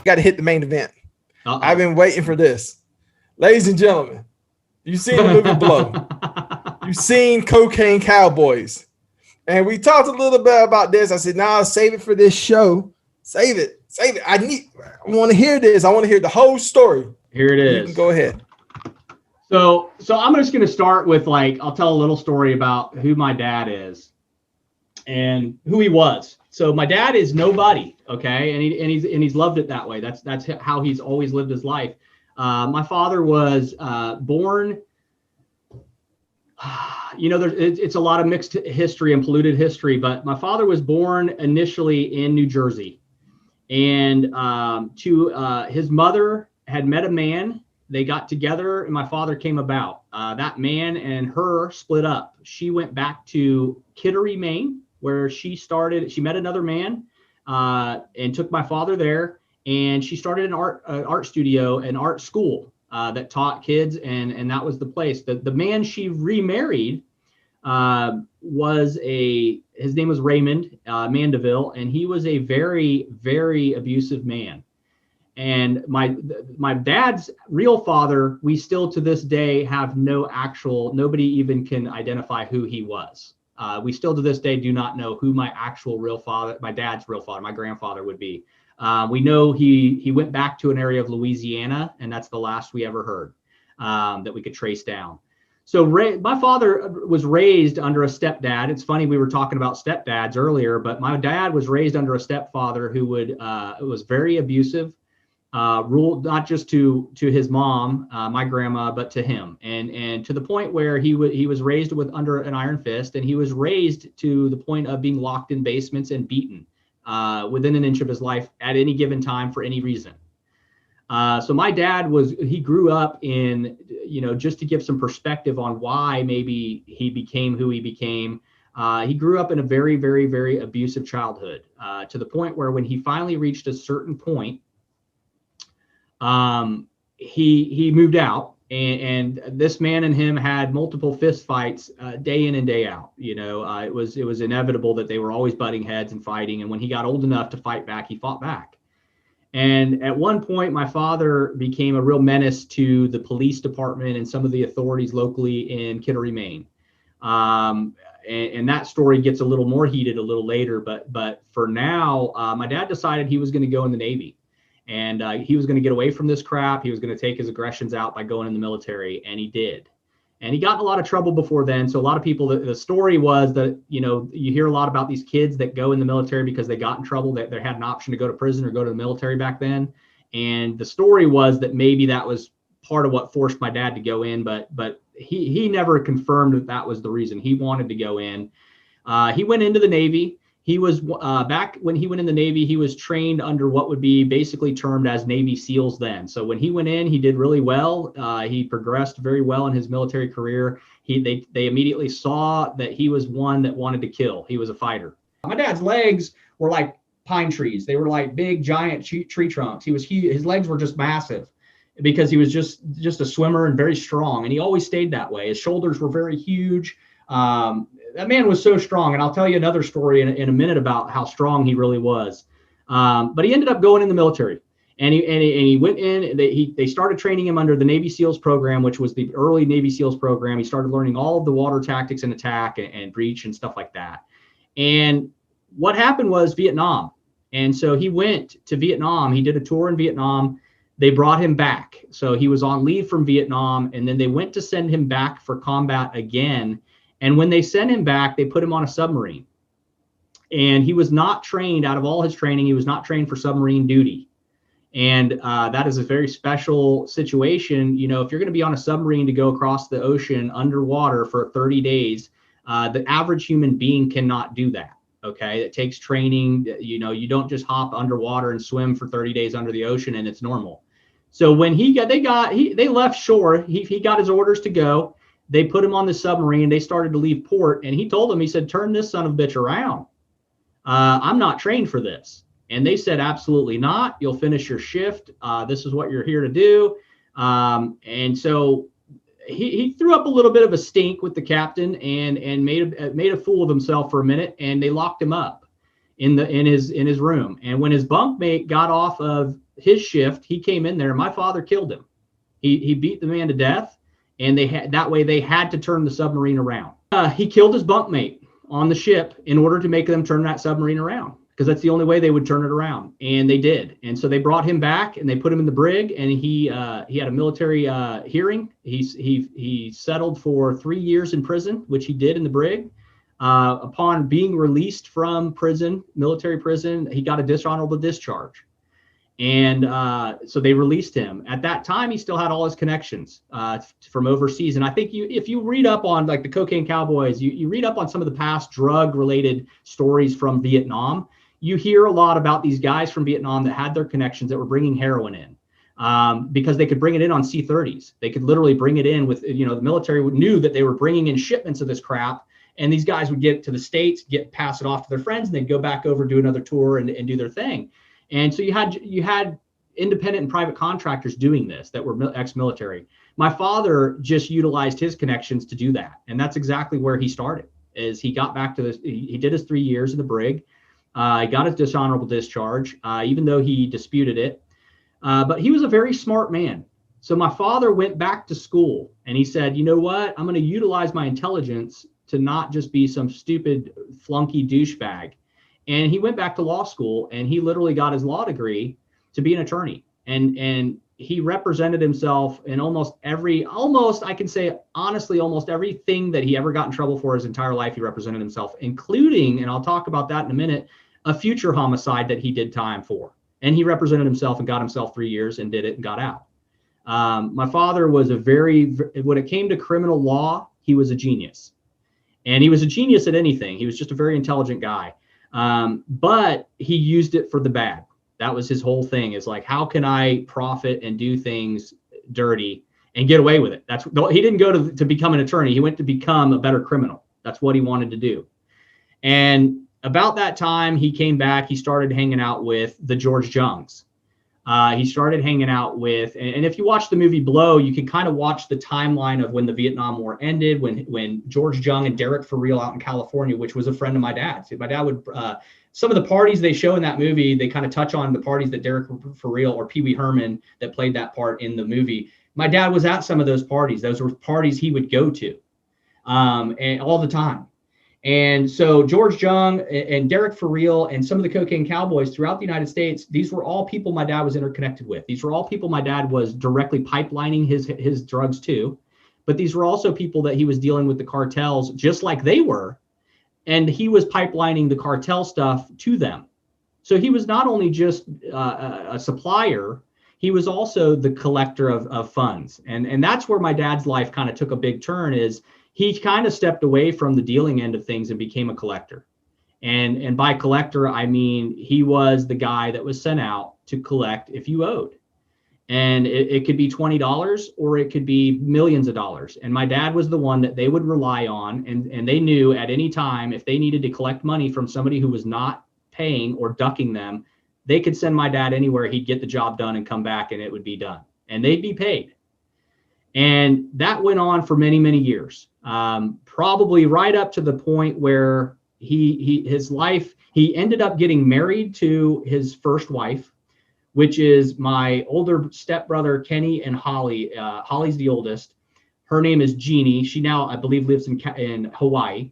got to hit the main event. Uh-oh. I've been waiting for this. Ladies and gentlemen, you've seen the movie Blow. You've seen Cocaine Cowboys. And we talked a little bit about this. I said, nah, save it for this show. Save it. I want to hear this. I want to hear the whole story. Here it is. You can go ahead. So I'm just going to start with, like, I'll tell a little story about who my dad is and who he was. So my dad is nobody, okay, and he's loved it that way. That's how he's always lived his life. My father was born. It's a lot of mixed history and polluted history, but my father was born initially in New Jersey, and his mother had met a man. They got together, and my father came about. That man and her split up. She went back to Kittery, Maine, where she started. She met another man and took my father there, and she started an art studio, an art school that taught kids, and that was the place. The man she remarried his name was Raymond Mandeville, and he was a very, very abusive man. And my dad's real father, we still to this day have nobody even can identify who he was. We still to this day do not know who my dad's real father, my grandfather would be. We know he went back to an area of Louisiana, and that's the last we ever heard that we could trace down. So my father was raised under a stepdad. It's funny, we were talking about stepdads earlier, but my dad was raised under a stepfather who was very abusive. Ruled not just to his mom, my grandma, but to him, and to the point where he was raised under an iron fist, and he was raised to the point of being locked in basements and beaten within an inch of his life at any given time for any reason. So my dad he grew up in, just to give some perspective on why maybe he became who he became. He grew up in a very, very, very abusive childhood, to the point where when he finally reached a certain point, he moved out, and this man and him had multiple fist fights day in and day out. It was inevitable that they were always butting heads and fighting. And when he got old enough to fight back, he fought back. And at one point, my father became a real menace to the police department and some of the authorities locally in Kittery, Maine. And that story gets a little more heated a little later. But for now, my dad decided he was going to go in the Navy. And he was going to get away from this crap. He was going to take his aggressions out by going in the military, and he did. And he got in a lot of trouble before then. So a lot of people, the story was that, you hear a lot about these kids that go in the military because they got in trouble, that they had an option to go to prison or go to the military back then. And the story was that maybe that was part of what forced my dad to go in, but he never confirmed that was the reason. He wanted to go in. He went into the Navy. He was back when he went in the Navy, he was trained under what would be basically termed as Navy SEALs then. So when he went in, he did really well. He progressed very well in his military career. They immediately saw that he was one that wanted to kill. He was a fighter. My dad's legs were like pine trees. They were like big, giant tree trunks. His legs were just massive because he was just a swimmer and very strong. And he always stayed that way. His shoulders were very huge. That man was so strong, and I'll tell you another story in a minute about how strong he really was. But he ended up going in the military, and he went in. And they started training him under the Navy SEALs program, which was the early Navy SEALs program. He started learning all of the water tactics and attack and breach and stuff like that. And what happened was Vietnam, and so he went to Vietnam. He did a tour in Vietnam. They brought him back, so he was on leave from Vietnam, and then they went to send him back for combat again. And when they sent him back, they put him on a submarine. And he was not trained, out of all his training, he was not trained for submarine duty. And that is a very special situation. If you're going to be on a submarine to go across the ocean underwater for 30 days, the average human being cannot do that. Okay, it takes training. You don't just hop underwater and swim for 30 days under the ocean and it's normal. So when they left shore, he got his orders to go. They put him on the submarine. They started to leave port, and he told them, he said, "Turn this son of a bitch around. I'm not trained for this." And they said, "Absolutely not. You'll finish your shift. This is what you're here to do." And so he threw up a little bit of a stink with the captain and made a fool of himself for a minute, and they locked him up. in his room. And when his bunkmate got off of his shift, he came in there. My father killed him. He beat the man to death, and that way they had to turn the submarine around. He killed his bunkmate on the ship in order to make them turn that submarine around, because that's the only way they would turn it around, and they did. And so they brought him back and they put him in the brig, and he had a military hearing. He settled for 3 years in prison, which he did in the brig. Upon being released from prison, military prison, he got a dishonorable discharge. And so they released him. At that time, he still had all his connections from overseas. And I think if you read up on like the Cocaine Cowboys, you read up on some of the past drug-related stories from Vietnam, you hear a lot about these guys from Vietnam that had their connections that were bringing heroin in. Because they could bring it in on C-30s. They could literally bring it in with, the military knew that they were bringing in shipments of this crap. And these guys would get to the States, pass it off to their friends, and they'd go back over, do another tour, and do their thing. And so you had independent and private contractors doing this that were ex-military. My father just utilized his connections to do that, and that's exactly where he started. Is he got back to this? He did his 3 years in the brig. He got his dishonorable discharge, even though he disputed it. But he was a very smart man. So my father went back to school, and he said, "You know what? I'm going to utilize my intelligence to not just be some stupid flunky douchebag." And he went back to law school, and he literally got his law degree to be an attorney. And he represented himself in almost I can say honestly, almost everything that he ever got in trouble for his entire life, he represented himself, including, and I'll talk about that in a minute, a future homicide that he did time for. And he represented himself and got himself 3 years and did it and got out. My father was when it came to criminal law, he was a genius. And he was a genius at anything. He was just a very intelligent guy. But he used it for the bad. That was his whole thing, is like, how can I profit and do things dirty and get away with it? He didn't go to become an attorney. He went to become a better criminal. That's what he wanted to do. And about that time, he came back. He started hanging out with the George Jungs. He started hanging out with, and if you watch the movie Blow, you can kind of watch the timeline of when the Vietnam War ended, when George Jung and Derek For Real out in California, which was a friend of my dad's. My dad would, some of the parties they show in that movie, they kind of touch on the parties that Derek For Real or Pee Wee Herman that played that part in the movie. My dad was at some of those parties. Those were parties he would go to and all the time. And so George Jung and Derek For Real and some of the Cocaine Cowboys throughout the United States, these were all people my dad was interconnected with. These were all people my dad was directly pipelining his drugs to. But these were also people that he was dealing with the cartels just like they were. And he was pipelining the cartel stuff to them. So he was not only just a supplier, he was also the collector of funds. And that's where my dad's life kind of took a big turn, is he kind of stepped away from the dealing end of things and became a collector. And by collector, I mean, he was the guy that was sent out to collect if you owed. And it could be $20 or it could be millions of dollars. And my dad was the one that they would rely on. And they knew at any time, if they needed to collect money from somebody who was not paying or ducking them, they could send my dad anywhere. He'd get the job done and come back and it would be done. And they'd be paid. And that went on for many, many years, probably right up to the point where he ended up getting married to his first wife, which is my older stepbrother, Kenny, and Holly. Holly's the oldest. Her name is Jeannie. She now, I believe, lives in Hawaii.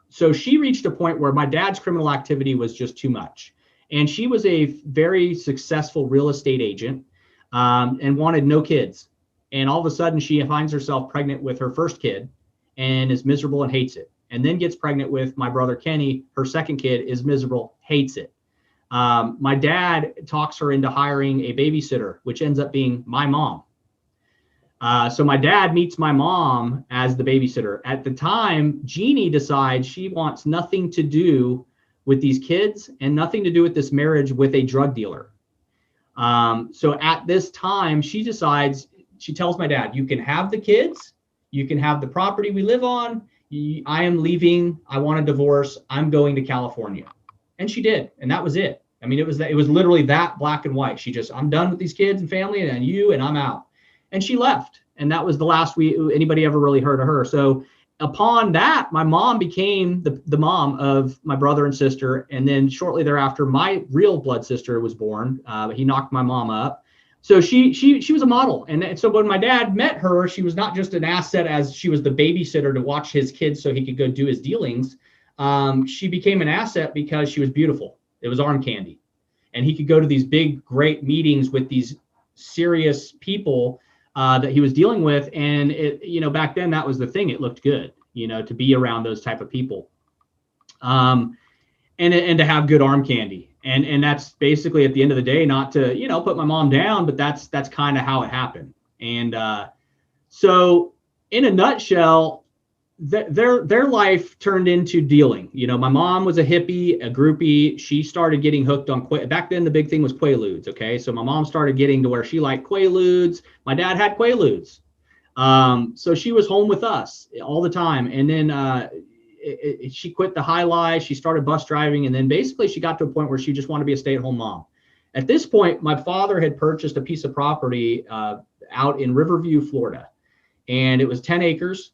So she reached a point where my dad's criminal activity was just too much. And she was a very successful real estate agent and wanted no kids. And all of a sudden, she finds herself pregnant with her first kid and is miserable and hates it. And then gets pregnant with my brother, Kenny. Her second kid is miserable, hates it. My dad talks her into hiring a babysitter, which ends up being my mom. So my dad meets my mom as the babysitter. At the time, Jeannie decides she wants nothing to do with these kids and nothing to do with this marriage with a drug dealer. So at this time, she decides, she tells my dad, you can have the kids, you can have the property we live on. I am leaving. I want a divorce. I'm going to California. And she did. And that was it. I mean, it was literally that black and white. She just, I'm done with these kids and family and I'm out. And she left. And that was the last anybody ever really heard of her. So upon that, my mom became the mom of my brother and sister. And then shortly thereafter, my real blood sister was born. He knocked my mom up. So she was a model. And so when my dad met her, she was not just an asset as she was the babysitter to watch his kids so he could go do his dealings. She became an asset because she was beautiful. It was arm candy. And he could go to these big, great meetings with these serious people that he was dealing with. And it, back then that was the thing. It looked good, to be around those type of people. And to have good arm candy. And that's basically at the end of the day, not to, put my mom down, but that's kind of how it happened. And so in a nutshell, their life turned into dealing. My mom was a hippie, a groupie. She started getting hooked on back then. The big thing was Quaaludes. Okay. So my mom started getting to where she liked Quaaludes. My dad had Quaaludes. So she was home with us all the time. And then, she quit the high life. She started bus driving. And then basically she got to a point where she just wanted to be a stay-at-home mom. At this point, my father had purchased a piece of property out in Riverview, Florida, and it was 10 acres.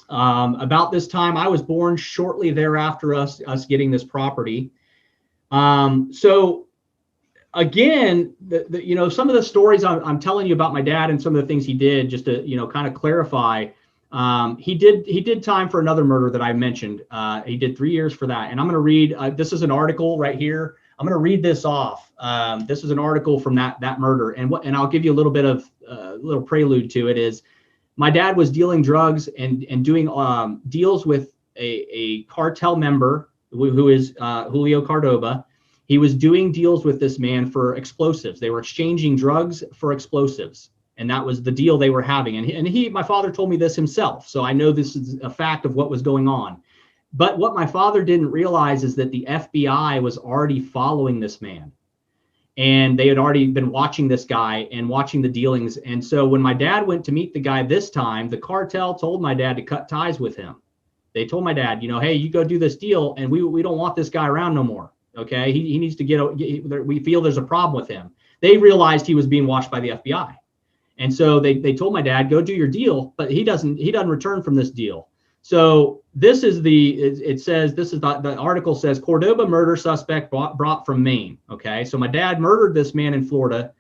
About this time, I was born shortly thereafter us getting this property. So again, some of the stories I'm telling you about my dad and some of the things he did, just to, kind of clarify, he did time for another murder that I mentioned. He did 3 years for that. And I'm going to read, this is an article right here. I'm going to read this off. This is an article from that murder. And I'll give you a little bit of little prelude to it. Is my dad was dealing drugs and doing deals with a cartel member who is Julio Cordoba. He was doing deals with this man for explosives. They were exchanging drugs for explosives. And that was the deal they were having. And my father told me this himself. So I know this is a fact of what was going on. But what my father didn't realize is that the FBI was already following this man. And they had already been watching this guy and watching the dealings. And so when my dad went to meet the guy this time, the cartel told my dad to cut ties with him. They told my dad, hey, you go do this deal, and we don't want this guy around no more. Okay, he needs to we feel there's a problem with him. They realized he was being watched by the FBI. And so they told my dad, go do your deal, but he doesn't return from this deal. So this is the article says Cordoba murder suspect brought from Maine. Okay. So my dad murdered this man in Florida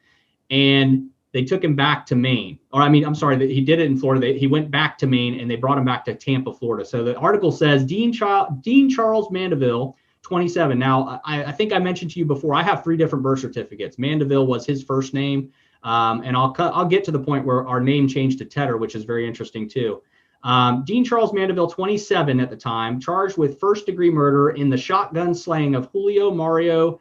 and they took him back to Maine. I'm sorry, he did it in Florida. He went back to Maine and they brought him back to Tampa, Florida. So the article says Dean Charles Mandeville, 27. Now, I think I mentioned to you before, I have 3 different birth certificates. Mandeville was his first name. And I'll get to the point where our name changed to Tedder, which is very interesting too. Dean Charles Mandeville, 27 at the time, charged with first-degree murder in the shotgun slaying of Julio Maria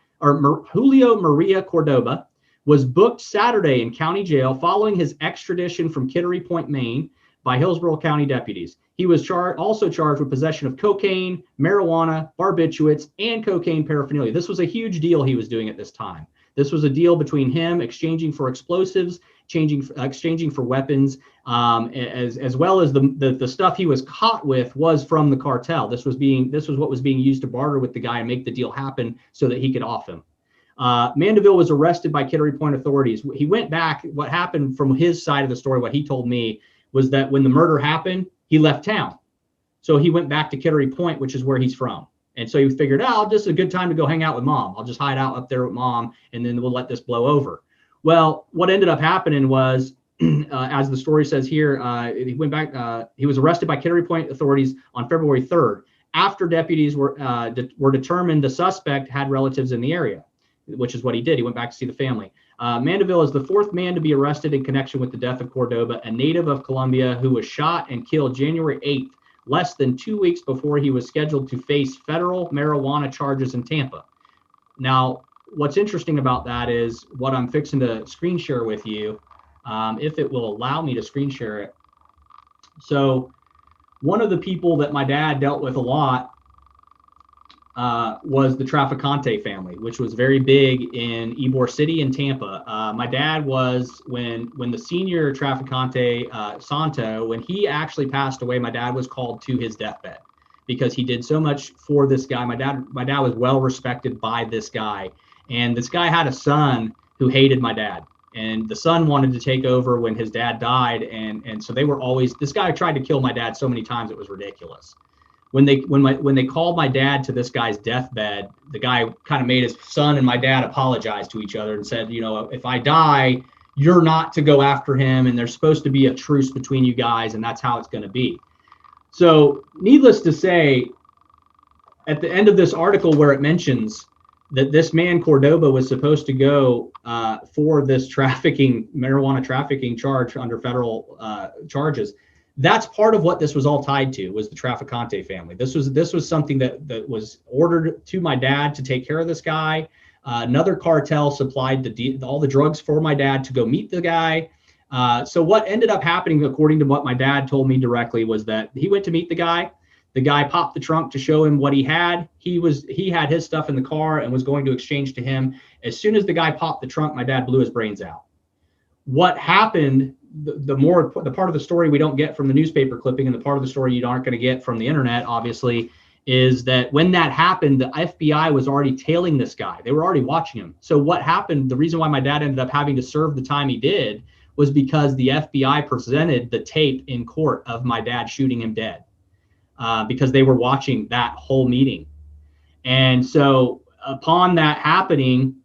Cordoba, was booked Saturday in county jail following his extradition from Kittery Point, Maine, by Hillsborough County deputies. He was also charged with possession of cocaine, marijuana, barbiturates, and cocaine paraphernalia. This was a huge deal he was doing at this time. This was a deal between him exchanging for explosives, exchanging for weapons, as well as the stuff he was caught with was from the cartel. This was what was being used to barter with the guy and make the deal happen so that he could off him. Mandeville was arrested by Kittery Point authorities. He went back. What happened from his side of the story, what he told me, was that when the murder happened, he left town. So he went back to Kittery Point, which is where he's from. And so he figured, just a good time to go hang out with mom. I'll just hide out up there with mom, and then we'll let this blow over. Well, what ended up happening was, as the story says here, he went back. He was arrested by Kittery Point authorities on February 3rd, after deputies were determined the suspect had relatives in the area, which is what he did. He went back to see the family. Mandeville is the 4th man to be arrested in connection with the death of Cordoba, a native of Colombia who was shot and killed January 8th. Less than 2 weeks before he was scheduled to face federal marijuana charges in Tampa. Now, what's interesting about that is what I'm fixing to screen share with you, if it will allow me to screen share it. So one of the people that my dad dealt with a lot was the Trafficante family, which was very big in Ybor City and Tampa. My dad was, when the senior Trafficante, Santo, when he actually passed away, my dad was called to his deathbed because he did so much for this guy. My dad was well respected by this guy. And this guy had a son who hated my dad. and the son wanted to take over when his dad died, and so they were always, this guy tried to kill my dad so many times it was ridiculous. When they called my dad to this guy's deathbed, the guy kind of made his son and my dad apologize to each other and said, you know, if I die, you're not to go after him, and there's supposed to be a truce between you guys, and that's how it's going to be. So needless to say, at the end of this article where it mentions that this man Cordoba was supposed to go for this marijuana trafficking charge under federal charges, that's part of what this was all tied to, was the Trafficante family. This was something that was ordered to my dad to take care of this guy. Another cartel supplied all the drugs for my dad to go meet the guy. So what ended up happening, according to what my dad told me directly, was that he went to meet the guy. The guy popped the trunk to show him what he had. He had his stuff in the car and was going to exchange to him. As soon as the guy popped the trunk, my dad blew his brains out. What happened, the part of the story we don't get from the newspaper clipping, and the part of the story you aren't going to get from the internet, obviously, is that when that happened, the FBI was already tailing this guy. They were already watching him. So what happened, the reason why my dad ended up having to serve the time he did was because the FBI presented the tape in court of my dad shooting him dead, because they were watching that whole meeting. And so upon that happening,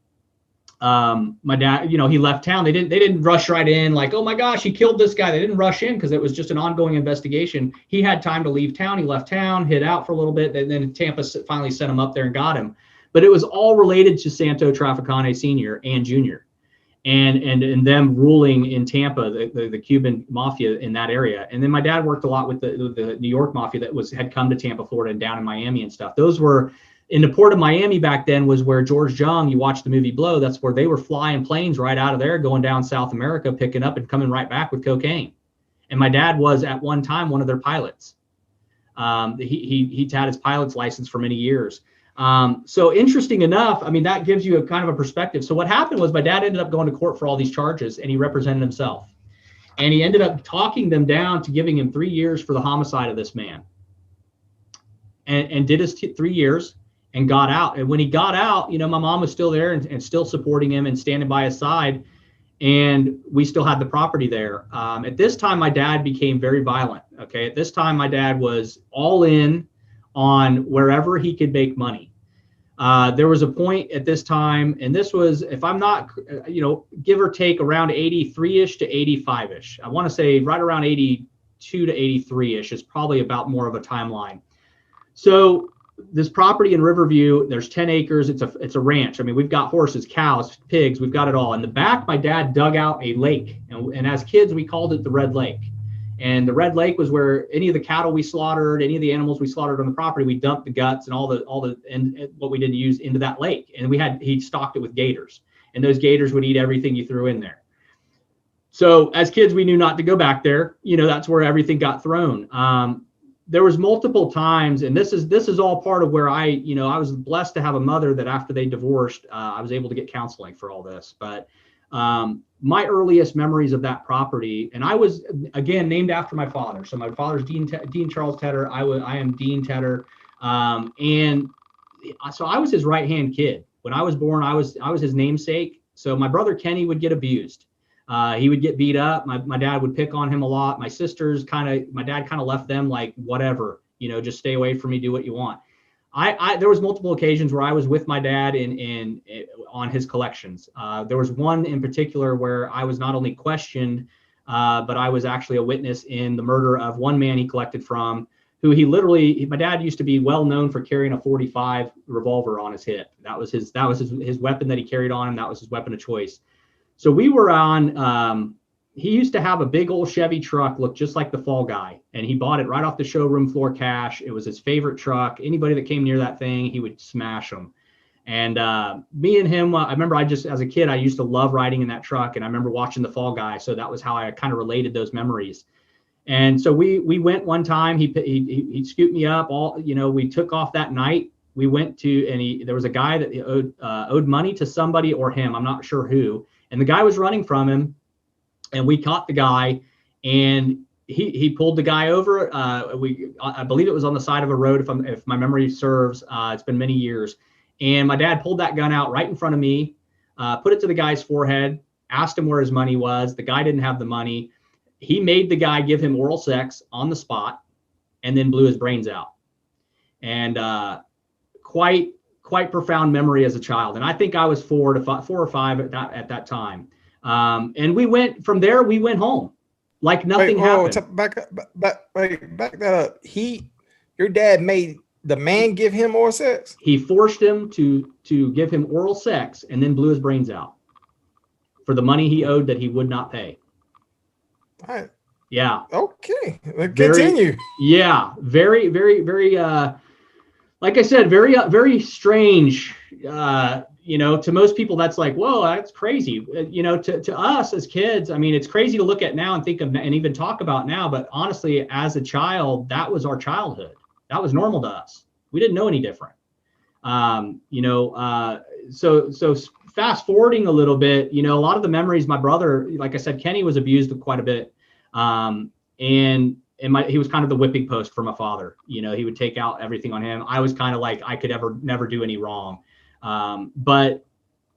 my dad, you know, he left town. They didn't rush right in like, oh my gosh, he killed this guy. They didn't rush in because it was just an ongoing investigation. He had time to leave town. He left town, hid out for a little bit, and then Tampa finally sent him up there and got him. But it was all related to Santo Trafficante Sr. and Jr. and them ruling in Tampa, the Cuban mafia in that area. And then my dad worked a lot with the New York mafia that had come to Tampa, Florida, and down in Miami and stuff. Those were in the port of Miami back then, was where George Jung, you watch the movie Blow, that's where they were flying planes right out of there, going down South America, picking up and coming right back with cocaine. And my dad was at one time one of their pilots. He had his pilot's license for many years. So interesting enough, I mean, that gives you a kind of a perspective. So what happened was my dad ended up going to court for all these charges, and he represented himself. And he ended up talking them down to giving him 3 years for the homicide of this man. And did his 3 years and got out. And when he got out, you know, my mom was still there and still supporting him and standing by his side. And we still had the property there. At this time, my dad became very violent. Okay. At this time, my dad was all in on wherever he could make money. There was a point at this time, and this was, if I'm not, you know, give or take around 83-ish to 85-ish. I want to say right around 82 to 83-ish is probably about more of a timeline. So this property in Riverview, there's 10 acres. It's a ranch. I mean, we've got horses, cows, pigs, we've got it all. In the back, my dad dug out a lake. And as kids, we called it the Red Lake. And the Red Lake was where any of the cattle we slaughtered, any of the animals we slaughtered on the property, we dumped the guts and all the and what we didn't use into that lake. And he stocked it with gators. And those gators would eat everything you threw in there. So as kids, we knew not to go back there. You know, that's where everything got thrown. There was multiple times, and this is all part of where I was blessed to have a mother that after they divorced, I was able to get counseling for all this. But my earliest memories of that property, and I was, again, named after my father. So my father's Dean Charles Tedder. I am Dean Tedder. And so I was his right-hand kid. When I was born, I was his namesake. So my brother Kenny would get abused. He would get beat up. My dad would pick on him a lot. My sisters my dad kind of left them like, whatever, you know, just stay away from me, do what you want. There was multiple occasions where I was with my dad on his collections. There was one in particular where I was not only questioned, but I was actually a witness in the murder of one man he collected from, who my dad used to be well known for carrying a .45 revolver on his hip. That was his weapon that he carried on him. That was his weapon of choice. So we were on, he used to have a big old Chevy truck, look just like the Fall Guy. And he bought it right off the showroom floor cash. It was his favorite truck. Anybody that came near that thing, he would smash them. And me and him, I remember as a kid, I used to love riding in that truck. And I remember watching the Fall Guy. So that was how I kind of related those memories. And so we went one time, he scooped me up we took off that night. We went there was a guy that owed money to somebody or him. I'm not sure who. And the guy was running from him, and we caught the guy, and he pulled the guy over. I believe it was on the side of a road, if my memory serves. It's been many years. And my dad pulled that gun out right in front of me, put it to the guy's forehead, asked him where his money was. The guy didn't have the money. He made the guy give him oral sex on the spot and then blew his brains out. And quite profound memory as a child. And I think I was 4 or 5 at that time. And we went from there. We went home like nothing happened. Back that up. Your dad made the man give him oral sex? He forced him to give him oral sex and then blew his brains out for the money he owed that he would not pay. All right. Yeah. Okay. Continue. Yeah. Very, very, very, like I said, very, very strange. To most people, that's like, whoa, that's crazy. To us as kids, I mean, it's crazy to look at now and think of and even talk about now. But honestly, as a child, that was our childhood. That was normal to us. We didn't know any different. So fast forwarding a little bit, a lot of the memories, my brother, like I said, Kenny was abused quite a bit. He was kind of the whipping post for my father. He would take out everything on him. I was kind of like, I could never do any wrong. But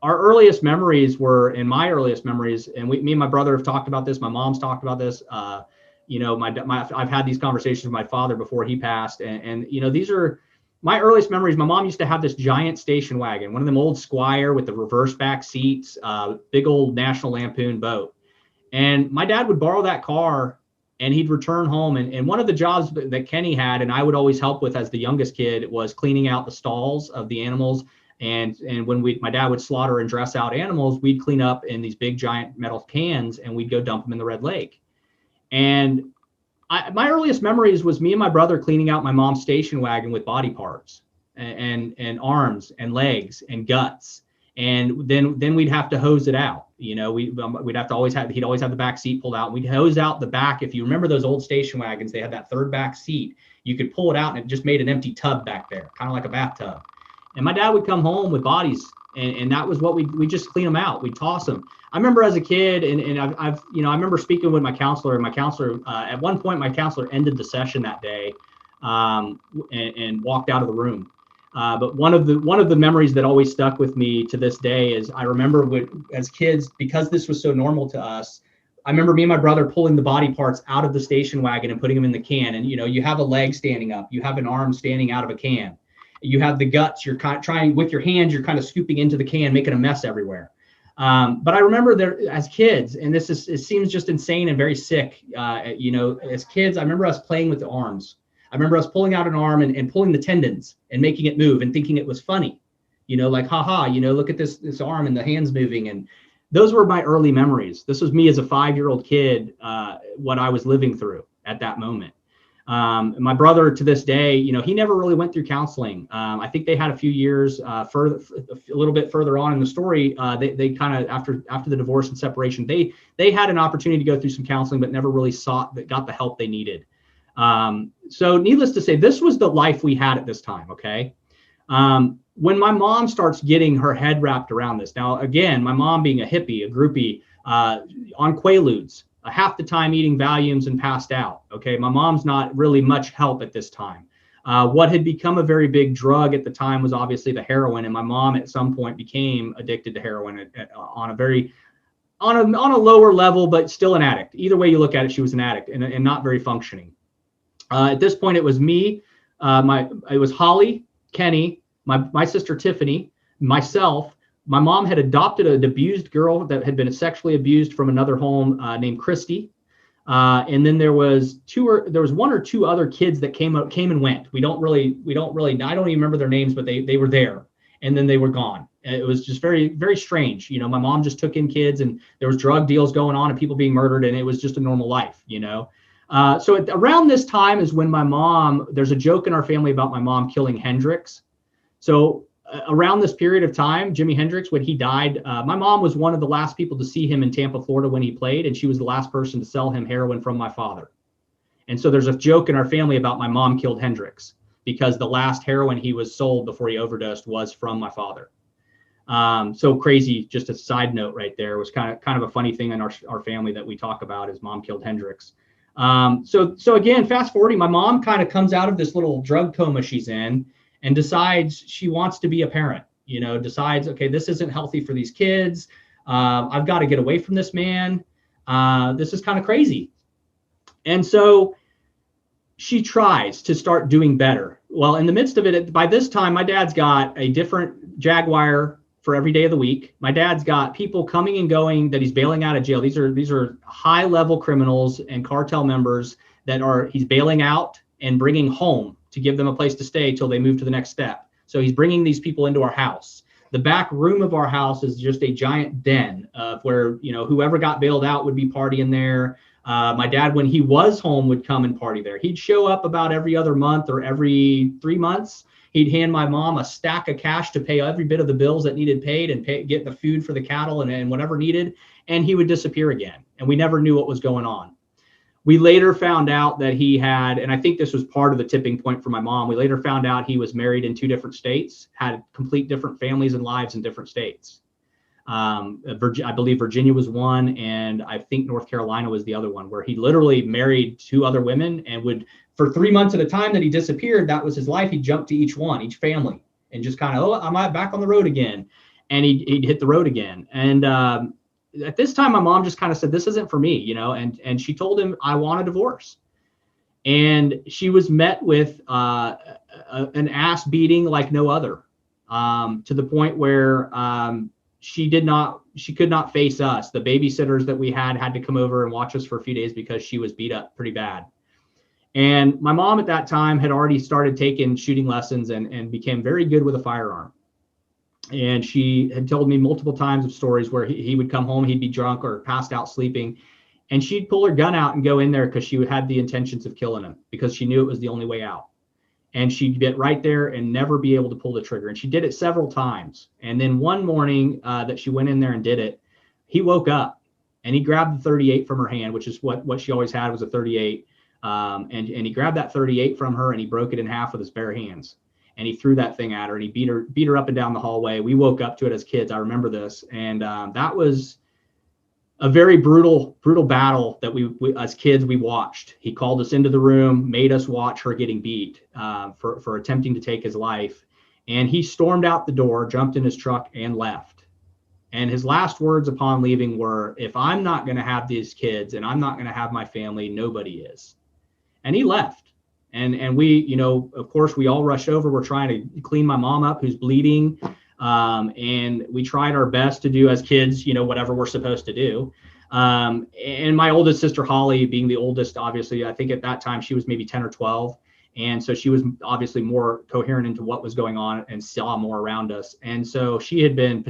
our earliest memories were, and my earliest memories, and me and my brother have talked about this. My mom's talked about this. I've had these conversations with my father before he passed. And these are my earliest memories. My mom used to have this giant station wagon, one of them old Squire with the reverse back seats, big old National Lampoon boat. And my dad would borrow that car and he'd return home. And one of the jobs that Kenny had, and I would always help with as the youngest kid, was cleaning out the stalls of the animals. And when my dad would slaughter and dress out animals, we'd clean up in these big giant metal cans and we'd go dump them in the Red Lake. And my earliest memories was me and my brother cleaning out my mom's station wagon with body parts and arms and legs and guts. And then we'd have to hose it out. We'd have to he'd always have the back seat pulled out. We'd hose out the back. If you remember those old station wagons, they had that third back seat. You could pull it out and it just made an empty tub back there, kind of like a bathtub. And my dad would come home with bodies, and that was what we just clean them out. We'd toss them. I remember as a kid, and I remember speaking with my counselor. And my counselor, at one point, my counselor ended the session that day, and walked out of the room. But one of the memories that always stuck with me to this day is I remember as kids, because this was so normal to us. I remember me and my brother pulling the body parts out of the station wagon and putting them in the can. And you have a leg standing up, you have an arm standing out of a can. You have the guts, you're kind of trying with your hands, you're kind of scooping into the can, making a mess everywhere. But I remember there as kids, and it seems just insane and very sick. As kids, I remember us playing with the arms. I remember us pulling out an arm and pulling the tendons and making it move and thinking it was funny, like, haha, look at this arm and the hands moving. And those were my early memories. This was me as a 5-year-old kid, what I was living through at that moment. My brother to this day, he never really went through counseling. I think they had a few years a little bit further on in the story. They kind of after the divorce and separation, they had an opportunity to go through some counseling, but never really got the help they needed. So needless to say, this was the life we had at this time. Okay. When my mom starts getting her head wrapped around this, now again, my mom being a hippie, a groupie, on Quaaludes, half the time eating Valiums and passed out. Okay. My mom's not really much help at this time. What had become a very big drug at the time was obviously the heroin. And my mom at some point became addicted to heroin on a lower level, but still an addict. Either way you look at it, she was an addict and not very functioning. At this point, it was me, it was Holly, Kenny, my sister Tiffany, myself. My mom had adopted an abused girl that had been sexually abused from another home named Christy. And then there was one or two other kids that came and went. I don't even remember their names, but they were there and then they were gone. And it was just very, very strange. My mom just took in kids and there was drug deals going on and people being murdered, and it was just a normal life, So around this time is when there's a joke in our family about my mom killing Hendrix. So around this period of time, Jimi Hendrix, when he died, my mom was one of the last people to see him in Tampa, Florida when he played, and she was the last person to sell him heroin from my father. And so there's a joke in our family about my mom killed Hendrix because the last heroin he was sold before he overdosed was from my father. So crazy, just a side note right there. It was kind of a funny thing in our family that we talk about is mom killed Hendrix. So again, fast forwarding, my mom kind of comes out of this little drug coma she's in and decides she wants to be a parent, decides, okay, this isn't healthy for these kids. I've got to get away from this man. This is kind of crazy. And so she tries to start doing better. Well, in the midst of it, by this time, my dad's got a different Jaguar for every day of the week. My dad's got people coming and going that he's bailing out of jail. These are high level criminals and cartel members that he's bailing out and bringing home to give them a place to stay till they move to the next step. So he's bringing these people into our house. The back room of our house is just a giant den of where, whoever got bailed out would be partying there. My dad, when he was home, would come and party there. He'd show up about every other month or every 3 months. He'd hand my mom a stack of cash to pay every bit of the bills that needed paid and get the food for the cattle and whatever needed. And he would disappear again. And we never knew what was going on. We later found out that he had, and I think this was part of the tipping point for my mom. We later found out he was married in 2 different states, had complete different families and lives in different states. I believe Virginia was one, and I think North Carolina was the other one, where he literally married 2 other women and would, for 3 months at a time that he disappeared, that was his life. He'd jump to each family, and just kind of, I'm back on the road again. And he'd hit the road again. And at this time, my mom just kind of said, this isn't for me, and she told him, I want a divorce. And she was met with an ass beating like no other, to the point where she could not face us. The babysitters that we had to come over and watch us for a few days because she was beat up pretty bad. And my mom at that time had already started taking shooting lessons and became very good with a firearm. And she had told me multiple times of stories where he would come home, he'd be drunk or passed out sleeping, and she'd pull her gun out and go in there because she had the intentions of killing him because she knew it was the only way out. And she'd get right there and never be able to pull the trigger. And she did it several times. And then one morning that she went in there and did it, he woke up and he grabbed the 38 from her hand, which is what she always had, was a 38. And he grabbed that 38 from her and he broke it in half with his bare hands. And he threw that thing at her and he beat her up and down the hallway. We woke up to it as kids. I remember this. And that was a very brutal battle that we as kids, we watched. He called us into the room, made us watch her getting beat for attempting to take his life. And he stormed out the door, jumped in his truck and left. And his last words upon leaving were, if I'm not going to have these kids and I'm not going to have my family, nobody is. And he left. And we, of course, we all rushed over. We're trying to clean my mom up, who's bleeding. And we tried our best to do as kids, whatever we're supposed to do. And my oldest sister, Holly, being the oldest, obviously, I think at that time she was maybe 10 or 12. And so she was obviously more coherent into what was going on and saw more around us. And so she had been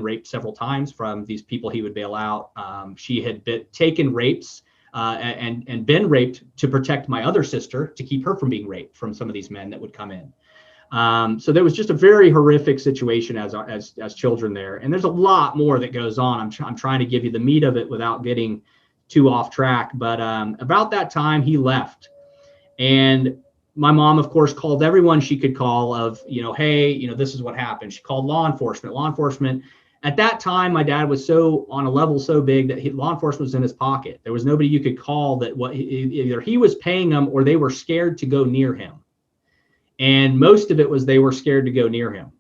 raped several times from these people he would bail out. She had taken rapes and been raped to protect my other sister, to keep her from being raped from some of these men that would come in. So there was just a very horrific situation as children there. And there's a lot more that goes on. I'm trying to give you the meat of it without getting too off track. But about that time, he left. And my mom, of course, called everyone she could call of, hey, this is what happened. She called law enforcement. At that time, my dad was so on a level so big that law enforcement was in his pocket. There was nobody you could call that either he was paying them or they were scared to go near him. And most of it was they were scared to go near him.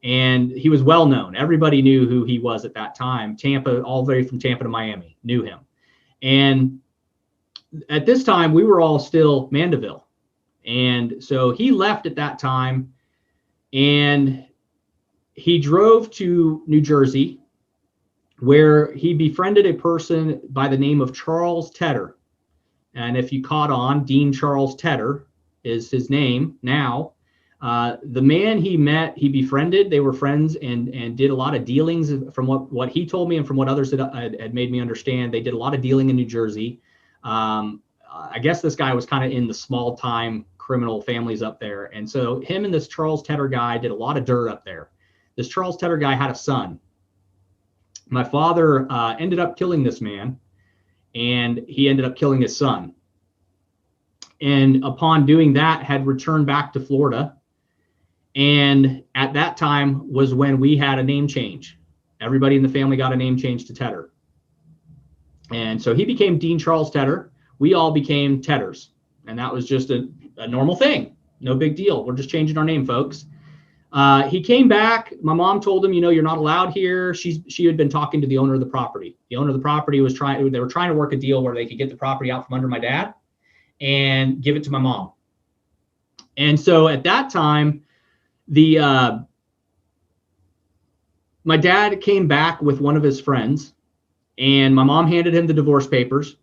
And he was well known. Everybody knew who he was at that time. Tampa, all the way from Tampa to Miami, knew him. And at this time, we were all still Mandeville. And so he left at that time and he drove to New Jersey, where he befriended a person by the name of Charles Tedder. And if you caught on, Dean Charles Tedder is his name now. The man he met, he befriended. They were friends and did a lot of dealings. From what he told me and from what others had made me understand, they did a lot of dealing in New Jersey. I guess this guy was kind of in the small time criminal families up there. And so him and this Charles Tedder guy did a lot of dirt up there. This Charles Tedder guy had a son. My father ended up killing this man, and he ended up killing his son. And upon doing that, had returned back to Florida. And at that time was when we had a name change. Everybody in the family got a name change to Tedder. And so he became Dean Charles Tedder. We all became Tedders. And that was just a normal thing. No big deal. We're just changing our name, folks. He came back. My mom told him, you're not allowed here. She had been talking to the owner of the property. The owner of the property they were trying to work a deal where they could get the property out from under my dad and give it to my mom. And so at that time, my dad came back with one of his friends, and my mom handed him the divorce papers.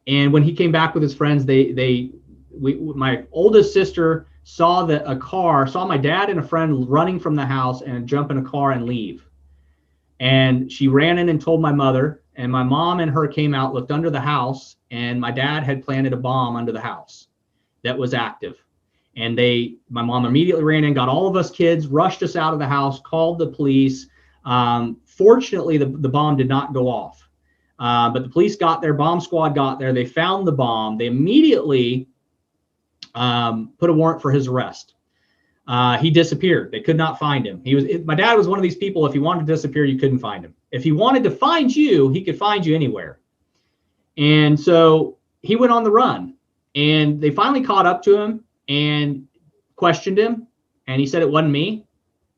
And when he came back with his friends, my oldest sister saw my dad and a friend running from the house and jump in a car and leave. And she ran in and told my mother, and my mom and her came out, looked under the house, and my dad had planted a bomb under the house that was active. And my mom immediately ran in, got all of us kids, rushed us out of the house, called the police. Fortunately, the bomb did not go off. But the police got there, bomb squad got there, they found the bomb. They immediately put a warrant for his arrest. He disappeared. They could not find him. My dad was one of these people, if he wanted to disappear, you couldn't find him. If he wanted to find you, he could find you anywhere. And so he went on the run, and they finally caught up to him and questioned him. And he said, it wasn't me.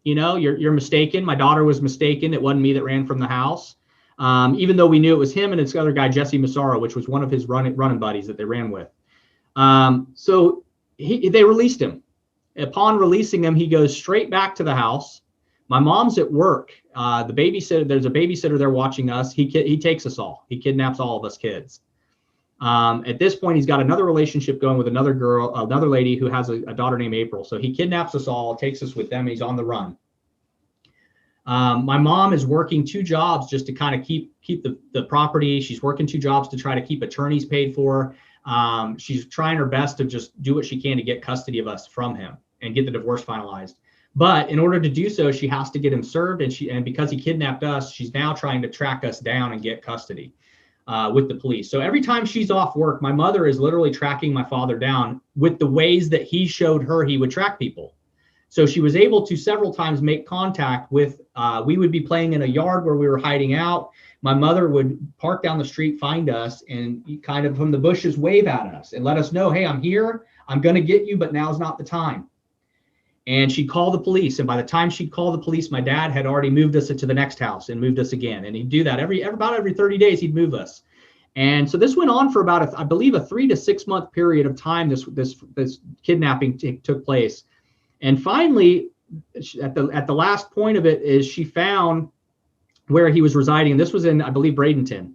You're mistaken. My daughter was mistaken. It wasn't me that ran from the house. Even though we knew it was him and this other guy, Jesse Massaro, which was one of his running buddies that they ran with. So they released him. Upon releasing him, he goes straight back to the house. My mom's at work. There's a babysitter there watching us. He takes us all. He kidnaps all of us kids. At this point, he's got another relationship going with another lady who has a daughter named April. So he kidnaps us all, takes us with them. He's on the run. My mom is working 2 jobs just to kind of keep the property. She's working 2 jobs to try to keep attorneys paid for. She's trying her best to just do what she can to get custody of us from him and get the divorce finalized. But in order to do so, she has to get him served. And because he kidnapped us, she's now trying to track us down and get custody with the police. So every time she's off work, my mother is literally tracking my father down with the ways that he showed her he would track people. So she was able to several times make contact with, we would be playing in a yard where we were hiding out. My mother would park down the street, find us, and kind of from the bushes wave at us and let us know, hey, I'm here. I'm going to get you, but now's not the time. And she'd call the police. And by the time she'd call the police, my dad had already moved us into the next house and moved us again. And he'd do that about every 30 days, he'd move us. And so this went on for about, I believe, a 3 to 6 month period of time. This kidnapping took place. And finally, at the last point of it is she found where he was residing. And this was in, I believe, Bradenton.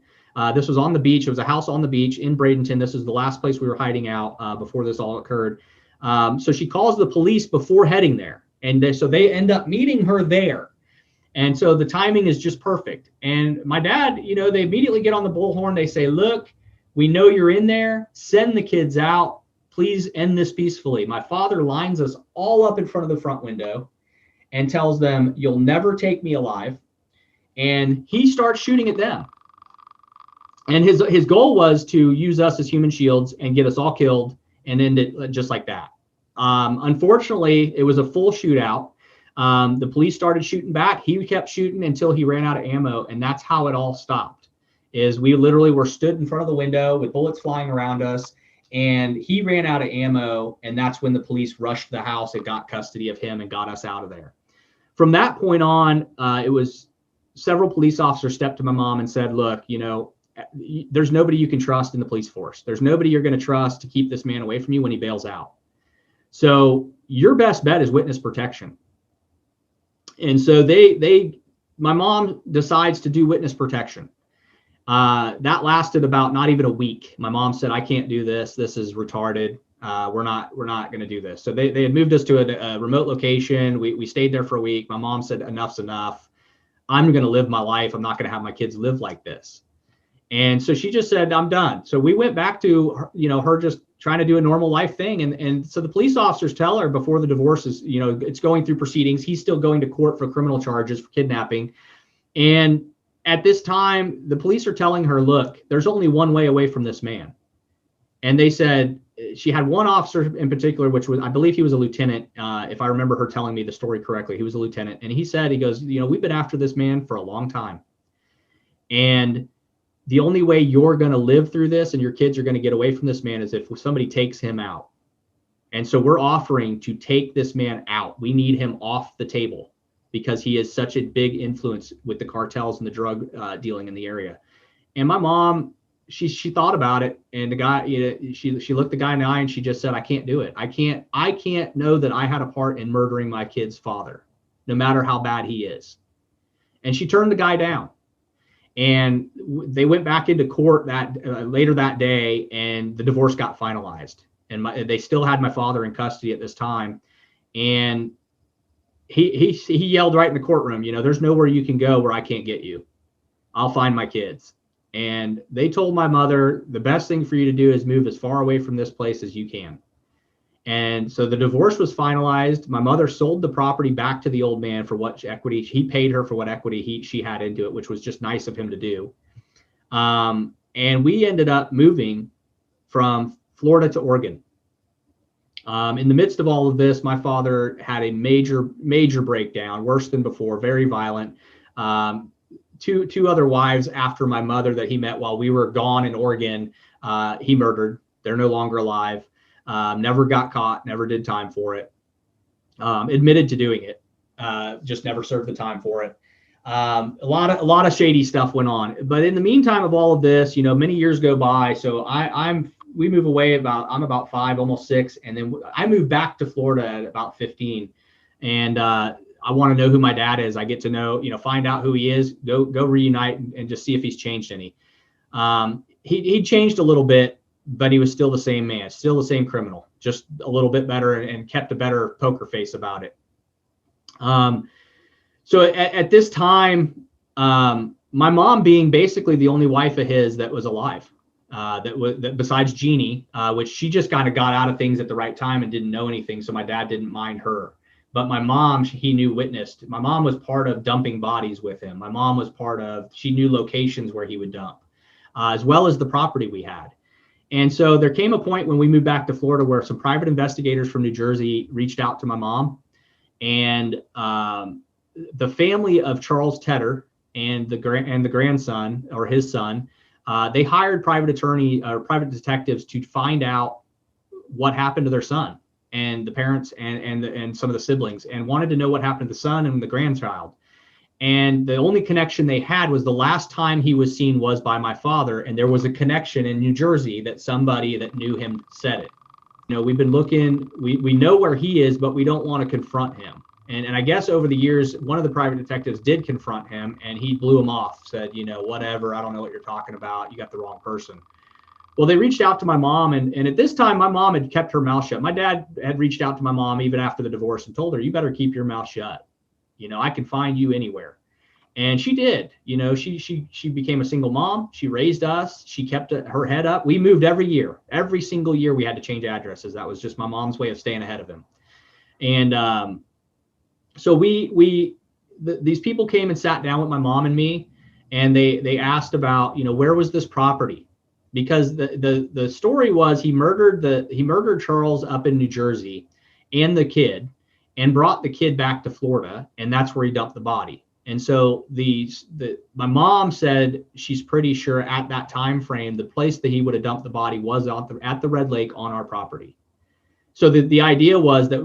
This was on the beach. It was a house on the beach in Bradenton. This is the last place we were hiding out before this all occurred. So she calls the police before heading there. And so they end up meeting her there. And so the timing is just perfect. And my dad, they immediately get on the bullhorn. They say, look, we know you're in there. Send the kids out. Please end this peacefully. My father lines us all up in front of the front window and tells them, you'll never take me alive. And he starts shooting at them. And his goal was to use us as human shields and get us all killed and end it just like that. Unfortunately, it was a full shootout. The police started shooting back. He kept shooting until he ran out of ammo. And that's how it all stopped, is we literally were stood in front of the window with bullets flying around us. And he ran out of ammo. And that's when the police rushed the house and got custody of him and got us out of there. From that point on, it was several police officers stepped to my mom and said, look, there's nobody you can trust in the police force. There's nobody you're going to trust to keep this man away from you when he bails out. So your best bet is witness protection. And so my mom decides to do witness protection. That lasted about not even a week. My mom said, I can't do this. This is retarded. We're not going to do this. So they had moved us to a remote location. We stayed there for a week. My mom said, enough's enough. I'm going to live my life. I'm not going to have my kids live like this. And so she just said, I'm done. So we went back to her, her just trying to do a normal life thing. And so the police officers tell her before the divorce is, it's going through proceedings. He's still going to court for criminal charges for kidnapping. And at this time, the police are telling her, look, there's only one way away from this man. And they said, she had one officer in particular, which was, I believe he was a lieutenant. If I remember her telling me the story correctly, he was a lieutenant. And he goes, we've been after this man for a long time. And the only way you're going to live through this and your kids are going to get away from this man is if somebody takes him out. And so we're offering to take this man out. We need him off the table because he is such a big influence with the cartels and the drug dealing in the area. And my mom, she thought about it, and the guy, she looked the guy in the eye and she just said, I can't do it. I can't know that I had a part in murdering my kid's father, no matter how bad he is. And she turned the guy down. And they went back into court later that day, and the divorce got finalized. And they still had my father in custody at this time. And he yelled right in the courtroom, there's nowhere you can go where I can't get you. I'll find my kids. And they told my mother, the best thing for you to do is move as far away from this place as you can. And so the divorce was finalized. My mother sold the property back to the old man for what equity he paid her, for what equity she had into it, which was just nice of him to do. And we ended up moving from Florida to Oregon. In the midst of all of this, my father had a major breakdown, worse than before, very violent. Two other wives after my mother that he met while we were gone in Oregon, he murdered. They're no longer alive. Never got caught, never did time for it. Admitted to doing it, just never served the time for it. A lot of shady stuff went on. But in the meantime of all of this, many years go by. So we move away I'm about 5, almost 6, and then I moved back to Florida at about 15, and I want to know who my dad is. I get to know, find out who he is, go reunite and just see if he's changed any. He changed a little bit, but he was still the same man, still the same criminal, just a little bit better and kept a better poker face about it. So at this time, my mom being basically the only wife of his that was alive, that besides Jeannie, which she just kind of got out of things at the right time and didn't know anything. So my dad didn't mind her. But my mom, he knew, witnessed. My mom was part of dumping bodies with him. My mom was she knew locations where he would dump, as well as the property we had. And so there came a point when we moved back to Florida where some private investigators from New Jersey reached out to my mom, and the family of Charles Tedder and the grandson, or his son, they hired private detectives to find out what happened to their son and the parents and some of the siblings, and wanted to know what happened to the son and the grandchild. And the only connection they had was the last time he was seen was by my father. And there was a connection in New Jersey that somebody that knew him said it. We've been looking, we know where he is, but we don't want to confront him. And I guess over the years, one of the private detectives did confront him, and he blew him off, said, whatever, I don't know what you're talking about. You got the wrong person. Well, they reached out to my mom, and at this time, my mom had kept her mouth shut. My dad had reached out to my mom even after the divorce and told her, you better keep your mouth shut. I can find you anywhere. And she did. She became a single mom. She raised us. She kept her head up. We moved every year. Every single year we had to change addresses. That was just my mom's way of staying ahead of him. And so these people came and sat down with my mom and me, and they asked about, where was this property? Because the story was he murdered Charles up in New Jersey and the kid, and brought the kid back to Florida, and that's where he dumped the body. And so my mom said she's pretty sure at that time frame the place that he would have dumped the body was at the Red Lake on our property. So the idea was that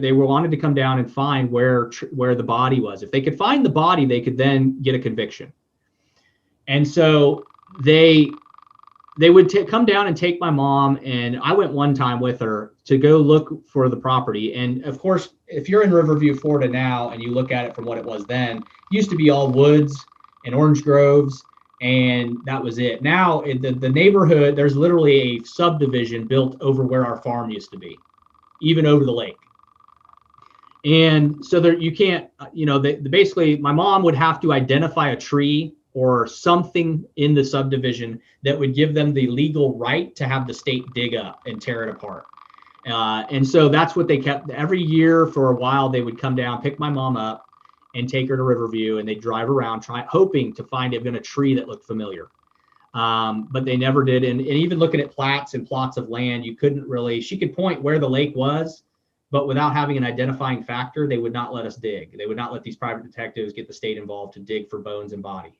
they wanted to come down and find where the body was. If they could find the body, they could then get a conviction. And so they would come down and take my mom, and I went one time with her to go look for the property. And of course, if you're in Riverview, Florida now, and you look at it from what it was then, it used to be all woods and orange groves, and that was it. Now, in the neighborhood, there's literally a subdivision built over where our farm used to be, even over the lake. And so there, you can't, basically, my mom would have to identify a tree or something in the subdivision that would give them the legal right to have the state dig up and tear it apart. And so that's what they kept. Every year for a while, they would come down, pick my mom up, and take her to Riverview, and they'd drive around, hoping to find even a tree that looked familiar. But they never did. And even looking at plats and plots of land, she could point where the lake was, but without having an identifying factor, they would not let us dig. They would not let these private detectives get the state involved to dig for bones and body.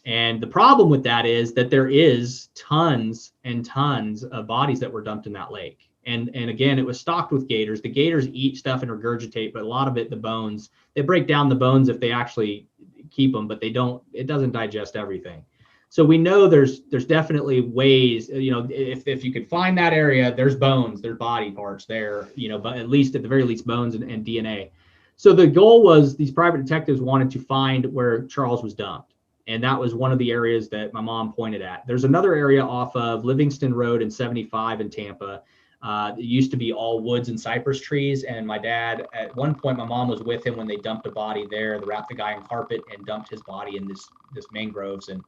And the problem with that is that there is tons and tons of bodies that were dumped in that lake. And again, it was stocked with gators. The gators eat stuff and regurgitate, but a lot of it, the bones, they break down the bones if they actually keep them, but it doesn't digest everything. So we know there's definitely ways, if you could find that area, there's bones, there's body parts there, but at the very least bones and DNA. So the goal was these private detectives wanted to find where Charles was dumped. And that was one of the areas that my mom pointed at. There's another area off of Livingston Road in 75 in Tampa. It used to be all woods and cypress trees. And my dad, at one point, my mom was with him when they dumped a body there. They wrapped the guy in carpet and dumped his body in this mangroves and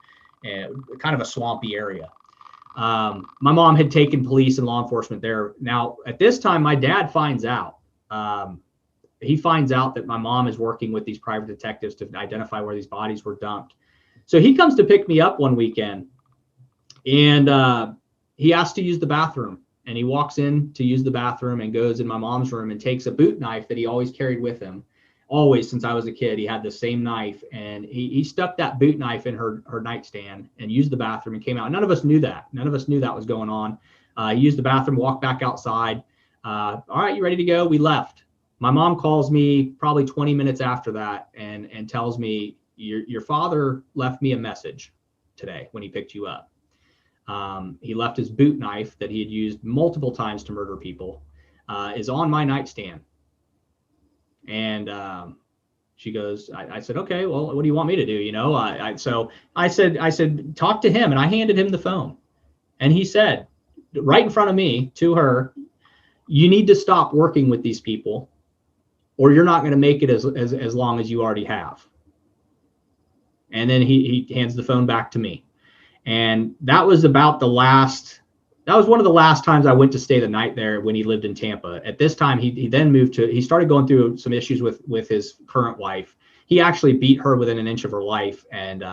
kind of a swampy area. My mom had taken police and law enforcement there. Now, at this time, my dad finds out. He finds out that my mom is working with these private detectives to identify where these bodies were dumped. So he comes to pick me up one weekend, and he asks to use the bathroom. And he walks in to use the bathroom and goes in my mom's room and takes a boot knife that he always carried with him. Always, since I was a kid, he had the same knife, and he stuck that boot knife in her nightstand and used the bathroom and came out. None of us knew that. None of us knew that was going on. He used the bathroom, walked back outside. All right, you ready to go? We left. My mom calls me probably 20 minutes after that and tells me, your father left me a message today when he picked you up. He left his boot knife that he had used multiple times to murder people, is on my nightstand. And she goes, I said, okay, well, what do you want me to do? So I said, talk to him. And I handed him the phone. And he said, right in front of me to her, you need to stop working with these people, or you're not going to make it as long as you already have. And then he hands the phone back to me. And that was one of the last times I went to stay the night there when he lived in Tampa. At this time, he then he started going through some issues with his current wife. He actually beat her within an inch of her life, and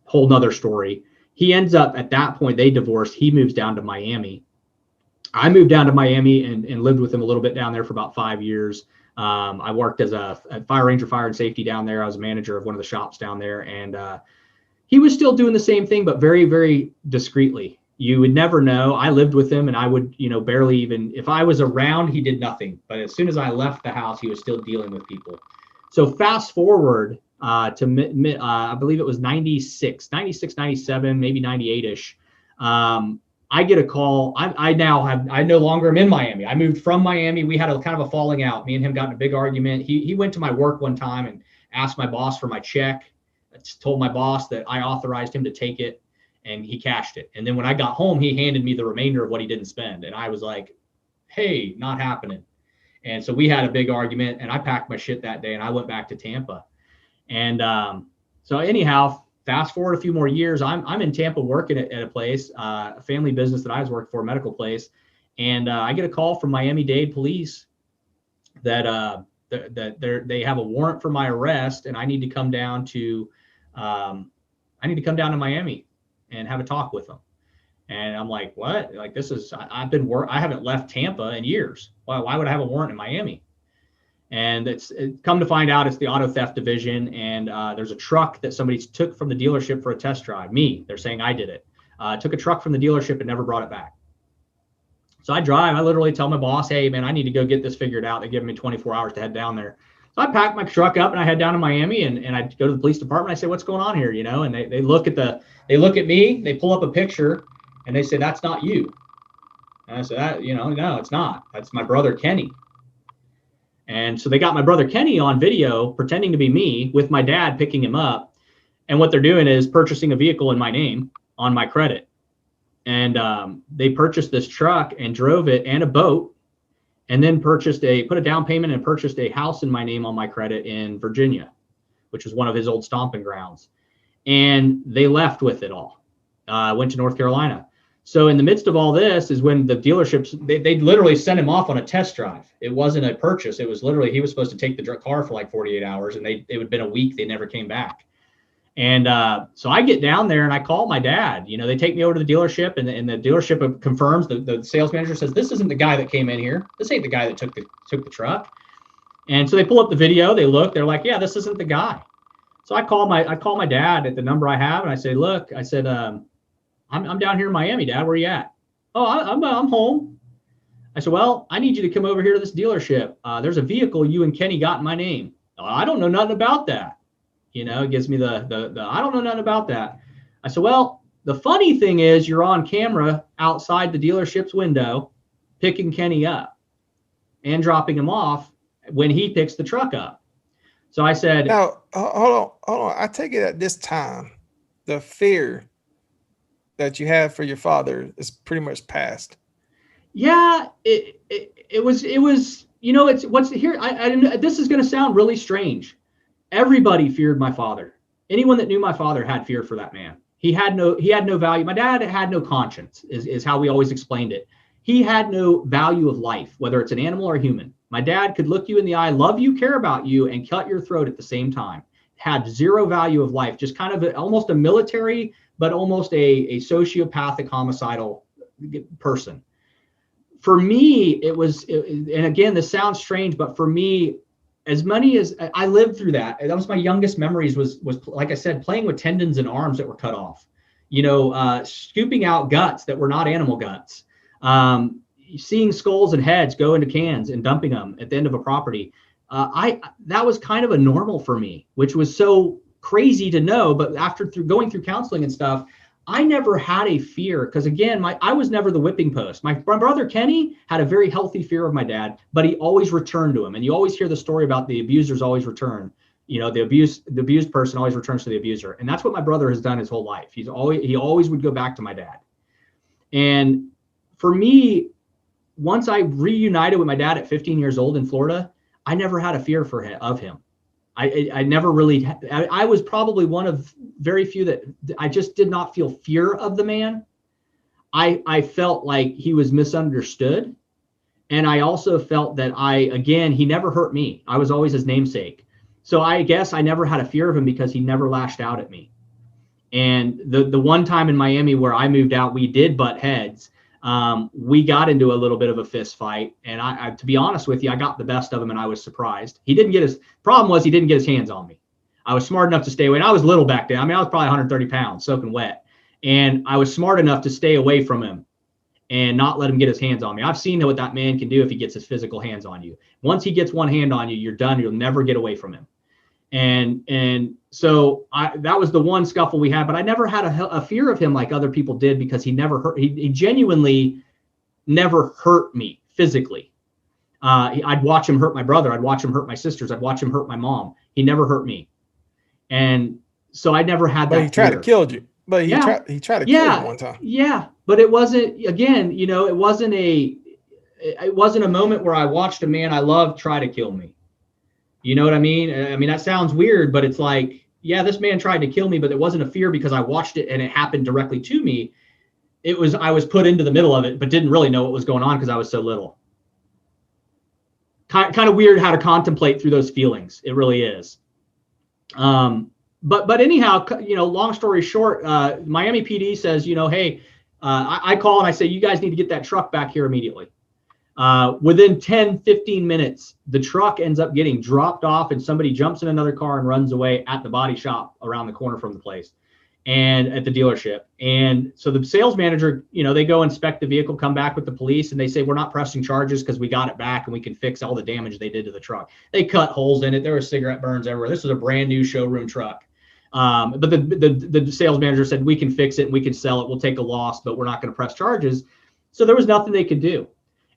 whole nother story. He ends up, at that point, they divorced. He moves down to Miami. I moved down to Miami and lived with him a little bit down there for about 5 years. I worked as a fire ranger, fire and safety down there. I was a manager of one of the shops down there, and he was still doing the same thing, but very, very discreetly. You would never know. I lived with him, and I would, barely even, if I was around, he did nothing. But as soon as I left the house, he was still dealing with people. So fast forward to, I believe it was 96, 97, maybe 98-ish. I get a call. I no longer am in Miami. I moved from Miami. We had a kind of a falling out. Me and him got in a big argument. He went to my work one time and asked my boss for my check. I told my boss that I authorized him to take it, and he cashed it. And then when I got home, he handed me the remainder of what he didn't spend. And I was like, hey, not happening. And so we had a big argument, and I packed my shit that day and I went back to Tampa. And so anyhow, fast forward a few more years, I'm in Tampa working at a place, a family business that I was working for, a medical place. And I get a call from Miami-Dade police that they have a warrant for my arrest, and I need to come down to Miami and have a talk with them. And I'm like, what? Like, this is, I haven't left Tampa in years. Why would I have a warrant in Miami? And it's come to find out it's the auto theft division. And there's a truck that somebody took from the dealership for a test drive. They're saying I did it. Took a truck from the dealership and never brought it back. So I literally tell my boss, hey man, I need to go get this figured out. They give me 24 hours to head down there. So I pack my truck up and I head down to Miami, and I go to the police department. I say, what's going on here? And they look at me, they pull up a picture, and they say, that's not you. And I said, no, it's not. That's my brother, Kenny. And so they got my brother Kenny on video pretending to be me with my dad picking him up. And what they're doing is purchasing a vehicle in my name on my credit. And they purchased this truck and drove it and a boat, and then put a down payment and purchased a house in my name on my credit in Virginia, which was one of his old stomping grounds. And they left with it all. Went to North Carolina. So in the midst of all this is when the dealerships, they literally sent him off on a test drive. It wasn't a purchase. It was literally, he was supposed to take the car for like 48 hours, and it would have been a week. They never came back. And so I get down there and I call my dad. They take me over to the dealership, and the dealership confirms, the sales manager says, this isn't the guy that came in here. This ain't the guy that took the truck. And so they pull up the video. They look. They're like, yeah, this isn't the guy. So I call my dad at the number I have, and I say, look, I said, I'm down here in Miami, Dad. Where are you at? Oh, I'm home. I said, well, I need you to come over here to this dealership. There's a vehicle you and Kenny got in my name. I don't know nothing about that. It gives me the I don't know nothing about that. I said, well, the funny thing is you're on camera outside the dealership's window picking Kenny up and dropping him off when he picks the truck up. So I said, now, hold on. I take it at this time, the fear that you have for your father is pretty much past. Yeah, it was, it's what's here. This is going to sound really strange. Everybody feared my father. Anyone that knew my father had fear for that man. He had no value. My dad had no conscience, is how we always explained it. He had no value of life, whether it's an animal or a human. My dad could look you in the eye, love you, care about you, and cut your throat at the same time. Had zero value of life, just kind of almost a military, but almost a sociopathic, homicidal person. For me, and again, this sounds strange, but for me, as many as I lived through that was my youngest memories was like I said, playing with tendons and arms that were cut off, scooping out guts that were not animal guts, seeing skulls and heads go into cans and dumping them at the end of a property. That was kind of a normal for me, which was so crazy to know. But going through counseling and stuff, I never had a fear because, again, I was never the whipping post. My brother Kenny had a very healthy fear of my dad, but he always returned to him. And you always hear the story about the abusers always return. The abused person always returns to the abuser. And that's what my brother has done his whole life. He always would go back to my dad. And for me, once I reunited with my dad at 15 years old in Florida, I never had a fear of him. I never really, I was probably one of very few that I just did not feel fear of the man. I felt like he was misunderstood. And I also felt that he never hurt me. I was always his namesake. So I guess I never had a fear of him because he never lashed out at me. And the one time in Miami where I moved out, we did butt heads. We got into a little bit of a fist fight, and I to be honest with you, I got the best of him, and I was surprised. He didn't get his hands on me. I was smart enough to stay away, and I was little back then. I mean, I was probably 130 pounds, soaking wet, and I was smart enough to stay away from him and not let him get his hands on me. I've seen what that man can do if he gets his physical hands on you. Once he gets one hand on you, you're done. You'll never get away from him. And so that was the one scuffle we had, but I never had a fear of him like other people did because he never hurt. He genuinely never hurt me physically. I'd watch him hurt my brother. I'd watch him hurt my sisters. I'd watch him hurt my mom. He never hurt me. And so I never had that. But he tried to kill you. But he tried to kill you one time. Yeah. But it wasn't, again, it wasn't a moment where I watched a man I loved try to kill me. You know what I mean? I mean, that sounds weird, but it's like, yeah, this man tried to kill me, but it wasn't a fear because I watched it and it happened directly to me. I was put into the middle of it, but didn't really know what was going on because I was so little. Kind of weird how to contemplate through those feelings. It really is. But anyhow, long story short, Miami PD says, hey, I call and I say, you guys need to get that truck back here immediately. Within 10, 15 minutes, the truck ends up getting dropped off and somebody jumps in another car and runs away at the body shop around the corner from the place and at the dealership. And so the sales manager, they go inspect the vehicle, come back with the police, and they say, we're not pressing charges because we got it back and we can fix all the damage they did to the truck. They cut holes in it. There were cigarette burns everywhere. This was a brand new showroom truck. But the sales manager said, we can fix it and we can sell it. We'll take a loss, but we're not going to press charges. So there was nothing they could do.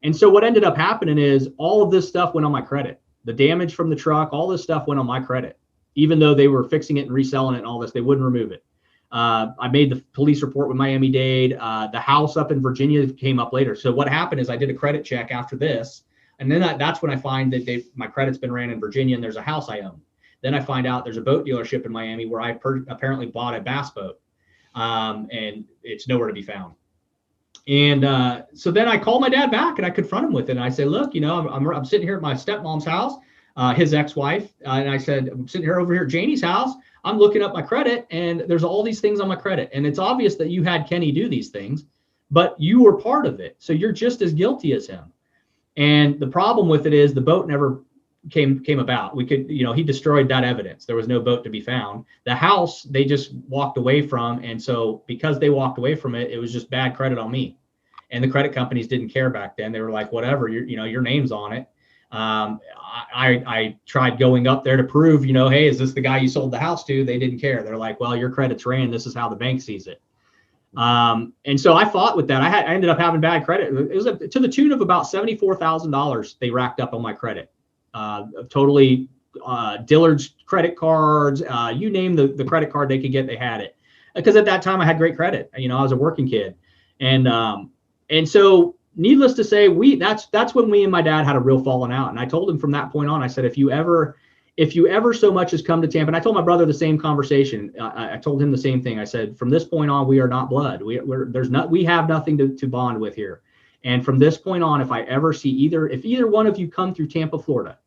And so what ended up happening is all of this stuff went on my credit. The damage from the truck, all this stuff went on my credit. Even though they were fixing it and reselling it and all this, they wouldn't remove it. I made the police report with Miami-Dade. The house up in Virginia came up later. So what happened is I did a credit check after this. And then that's when I find that my credit's been ran in Virginia and there's a house I own. Then I find out there's a boat dealership in Miami where I apparently bought a bass boat. And it's nowhere to be found. And so then I called my dad back and I confront him with it. And I said, look, I'm sitting here at my stepmom's house, his ex-wife. And I said, I'm sitting over here at Janie's house. I'm looking up my credit and there's all these things on my credit. And it's obvious that you had Kenny do these things, but you were part of it. So you're just as guilty as him. And the problem with it is the boat never came about. We could, he destroyed that evidence. There was no boat to be found. The house, they just walked away from. And so because they walked away from it, it was just bad credit on me. and the credit companies didn't care back then. They were like, whatever, your name's on it. I tried going up there to prove, hey, is this the guy you sold the house to? They didn't care. They're like, well, your credit's ran. This is how the bank sees it. And so I fought with that. I ended up having bad credit. It was to the tune of about $74,000 they racked up on my credit. Totally Dillard's credit cards, you name the credit card they could get, they had it. Because at that time I had great credit. I was a working kid. And so needless to say, that's when we and my dad had a real falling out. And I told him from that point on, I said, if you ever so much as come to Tampa, and I told my brother the same conversation. I told him the same thing. I said, from this point on, we are not blood. We have nothing to bond with here. And from this point on, if I ever see if either one of you come through Tampa, Florida,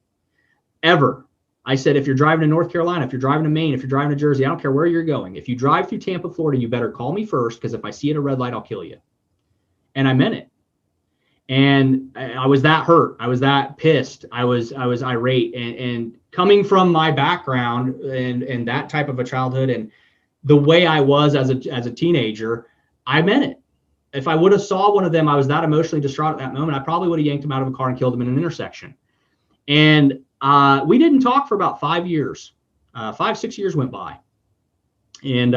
ever, I said, if you're driving to North Carolina, if you're driving to Maine, if you're driving to Jersey, I don't care where you're going. If you drive through Tampa, Florida, you better call me first, because if I see you at a red light, I'll kill you. And I meant it. And I was that hurt. I was that pissed. I was irate. And coming from my background and that type of a childhood and the way I was as a teenager, I meant it. If I would have saw one of them, I was that emotionally distraught at that moment, I probably would have yanked him out of a car and killed him in an intersection. And we didn't talk for about 5 years. 5-6 years went by. And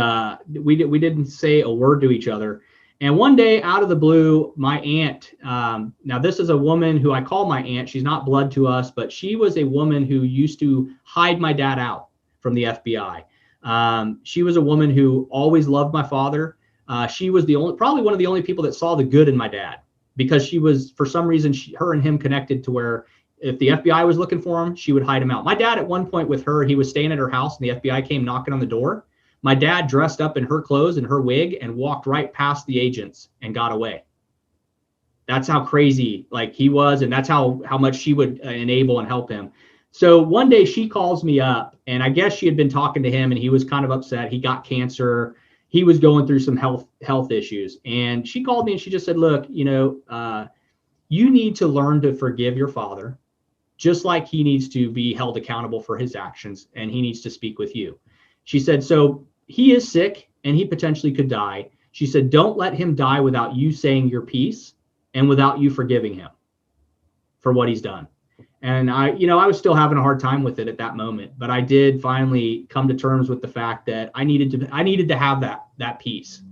we didn't say a word to each other. And one day, out of the blue, my aunt, now this is a woman who I call my aunt. She's not blood to us, but she was a woman who used to hide my dad out from the FBI. She was a woman who always loved my father. She was probably one of the only people that saw the good in my dad, because she was, for some reason, her and him connected to where if the FBI was looking for him, she would hide him out. My dad, at one point with her, he was staying at her house and the FBI came knocking on the door. My dad dressed up in her clothes and her wig and walked right past the agents and got away. That's how crazy he was. And that's how much she would enable and help him. So one day she calls me up, and I guess she had been talking to him and he was kind of upset. He got cancer. He was going through some health issues. And she called me and she just said, look, you need to learn to forgive your father, just like he needs to be held accountable for his actions, and he needs to speak with you. She said, so he is sick and he potentially could die. She said, don't let him die without you saying your piece and without you forgiving him for what he's done. And I was still having a hard time with it at that moment, but I did finally come to terms with the fact that I needed to have that piece.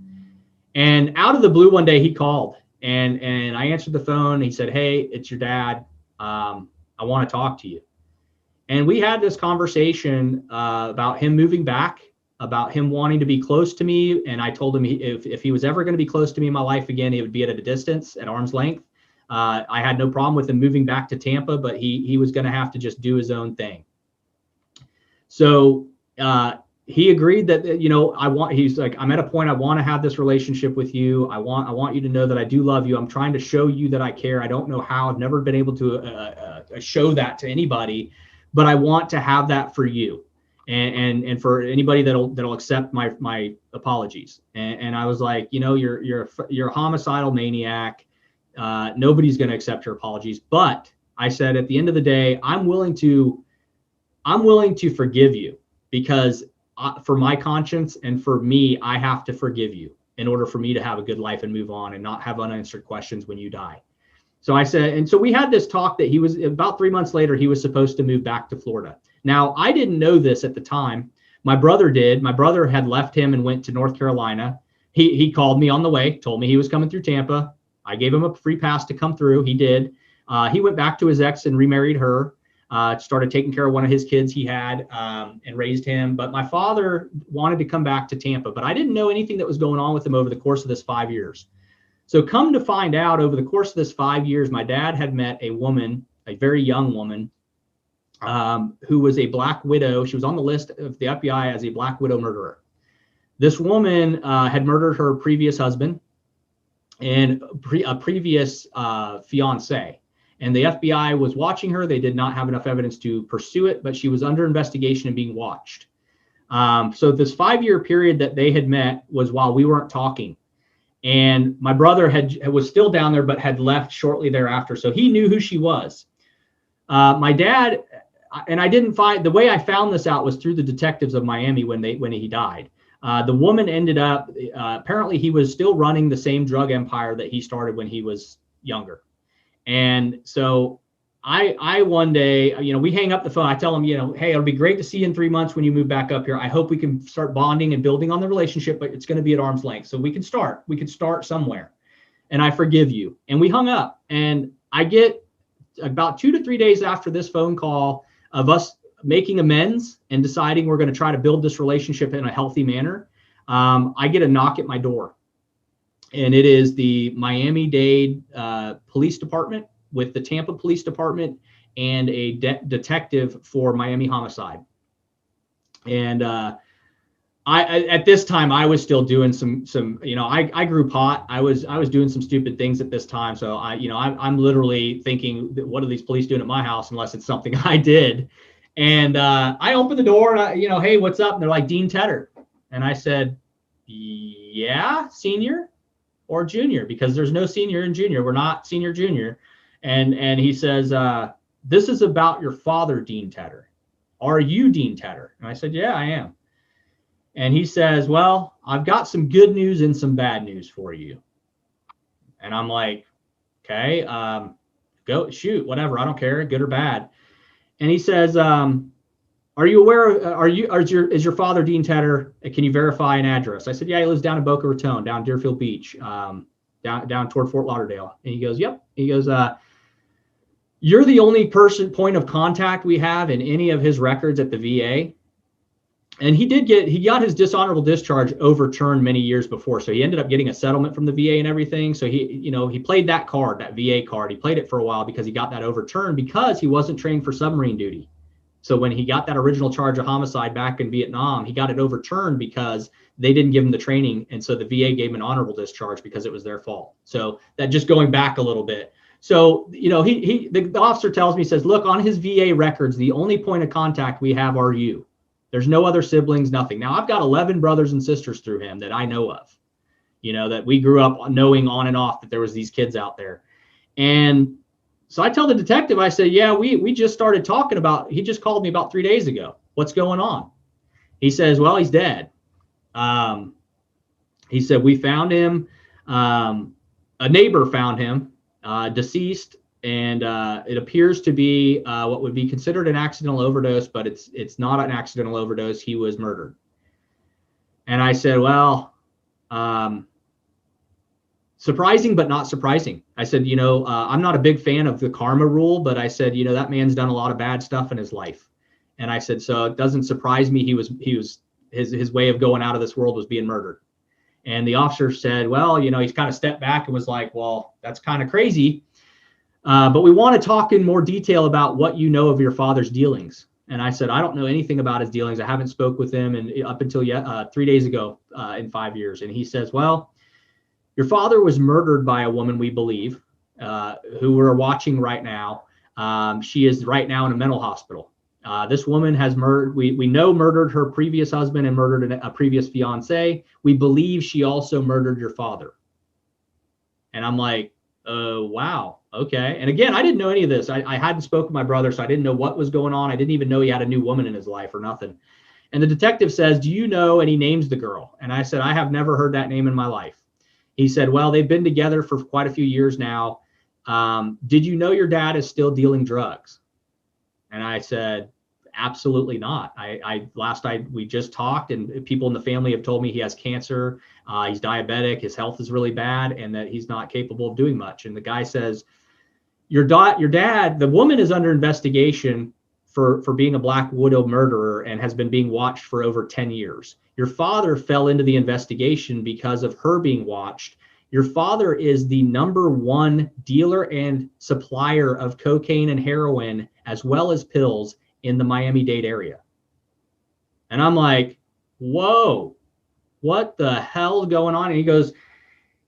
And out of the blue, one day he called and I answered the phone. He said, hey, it's your dad. I want to talk to you. And we had this conversation about him moving back, about him wanting to be close to me. And I told him if he was ever going to be close to me in my life again, it would be at a distance, at arm's length. I had no problem with him moving back to Tampa, but he was going to have to just do his own thing. So he agreed that, he's like, I'm at a point, I want to have this relationship with you. I want you to know that I do love you. I'm trying to show you that I care. I don't know how. I've never been able to show that to anybody, but I want to have that for you. And for anybody that'll accept my apologies. And I was like, you're a homicidal maniac. Nobody's going to accept your apologies. But I said, at the end of the day, I'm willing to forgive you, because for my conscience and for me, I have to forgive you in order for me to have a good life and move on and not have unanswered questions when you die. So I said, and so we had this talk that he was about 3 months later, he was supposed to move back to Florida. Now, I didn't know this at the time. My brother did. My brother had left him and went to North Carolina. He called me on the way, told me he was coming through Tampa. I gave him a free pass to come through. He did. He went back to his ex and remarried her, started taking care of one of his kids he had, and raised him. But my father wanted to come back to Tampa, but I didn't know anything that was going on with him over the course of this 5 years. So come to find out, over the course of this 5 years, my dad had met a woman, a very young woman, who was a black widow. She was on the list of the FBI as a black widow murderer. This woman had murdered her previous husband and a previous fiance. And the FBI was watching her. They did not have enough evidence to pursue it, but she was under investigation and being watched. So this 5-year period that they had met was while we weren't talking. And my brother was still down there, but had left shortly thereafter. So he knew who she was. My dad, and I didn't find, the way I found this out was through the detectives of Miami when he died. The woman ended up, apparently he was still running the same drug empire that he started when he was younger. And so I one day, we hang up the phone. I tell him, hey, it'll be great to see you in 3 months when you move back up here. I hope we can start bonding and building on the relationship, but it's going to be at arm's length. So we can start somewhere, and I forgive you. And we hung up, and I get about 2 to 3 days after this phone call of us making amends and deciding we're going to try to build this relationship in a healthy manner. I get a knock at my door, and it is the Miami-Dade Police Department with the Tampa Police Department and a detective for Miami homicide. And at this time I was still doing some, I grew pot. I was doing some stupid things at this time. So I'm literally thinking, what are these police doing at my house unless it's something I did? And I opened the door and hey, what's up? And they're like, Dean Tedder. And I said, yeah, senior or junior, because there's no senior and junior. We're not senior, junior. And he says, this is about your father, Dean Tedder. Are you Dean Tedder? And I said, yeah, I am. And he says, well, I've got some good news and some bad news for you. And I'm like, okay, go shoot, whatever. I don't care, good or bad. And he says, are you aware, is your father Dean Tedder? Can you verify an address? I said, yeah, he lives down in Boca Raton, down Deerfield Beach, down toward Fort Lauderdale. And he goes, yep. He goes, you're the only point of contact we have in any of his records at the VA. And he got his dishonorable discharge overturned many years before. So he ended up getting a settlement from the VA and everything. So he played that card, that VA card. He played it for a while because he got that overturned because he wasn't trained for submarine duty. So when he got that original charge of homicide back in Vietnam, he got it overturned because they didn't give him the training. And so the VA gave him an honorable discharge because it was their fault. So that just going back a little bit. So, the officer tells me, says, look, on his VA records, the only point of contact we have are you. There's no other siblings, nothing. Now, I've got 11 brothers and sisters through him that I know of, that we grew up knowing on and off that there was these kids out there. And so I tell the detective, I say, yeah, we just started talking about, he just called me about 3 days ago. What's going on? He says, well, he's dead. He said, we found him. A neighbor found him deceased. And it appears to be what would be considered an accidental overdose, but it's not an accidental overdose. He was murdered. And I said, well, surprising, but not surprising. I said, I'm not a big fan of the karma rule, but I said, that man's done a lot of bad stuff in his life. And I said, so it doesn't surprise me. His way of going out of this world was being murdered. And the officer said, well, he's kind of stepped back and was like, well, that's kind of crazy. But we want to talk in more detail about what you know of your father's dealings. And I said, I don't know anything about his dealings. I haven't spoke with him up until 3 days ago in 5 years. And he says, well, your father was murdered by a woman, we believe, who we're watching right now. She is right now in a mental hospital. This woman has murdered her previous husband and murdered a previous fiance. We believe she also murdered your father. And I'm like, wow. Okay. And again, I didn't know any of this. I hadn't spoken to my brother, so I didn't know what was going on. I didn't even know he had a new woman in his life or nothing. And the detective says, do you know? And he names the girl. And I said, I have never heard that name in my life. He said, well, they've been together for quite a few years now. Did you know your dad is still dealing drugs? And I said, absolutely not. We just talked, and people in the family have told me he has cancer. He's diabetic. His health is really bad, and that he's not capable of doing much. And the guy says, your dad, the woman is under investigation for being a Black Widow murderer and has been being watched for over 10 years. Your father fell into the investigation because of her being watched. Your father is the #1 dealer and supplier of cocaine and heroin, as well as pills, in the Miami-Dade area. And I'm like, whoa, what the hell is going on? And he goes,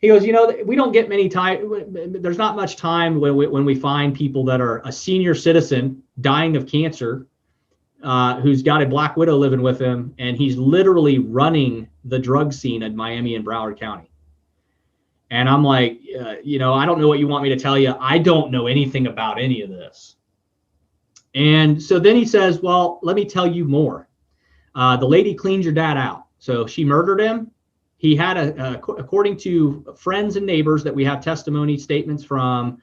we don't get many time. There's not much time when we find people that are a senior citizen dying of cancer, who's got a Black Widow living with him, and he's literally running the drug scene in Miami and Broward County. And I'm like, I don't know what you want me to tell you. I don't know anything about any of this. And so then he says, well, let me tell you more. The lady cleaned your dad out. So she murdered him. He had according to friends and neighbors that we have testimony statements from,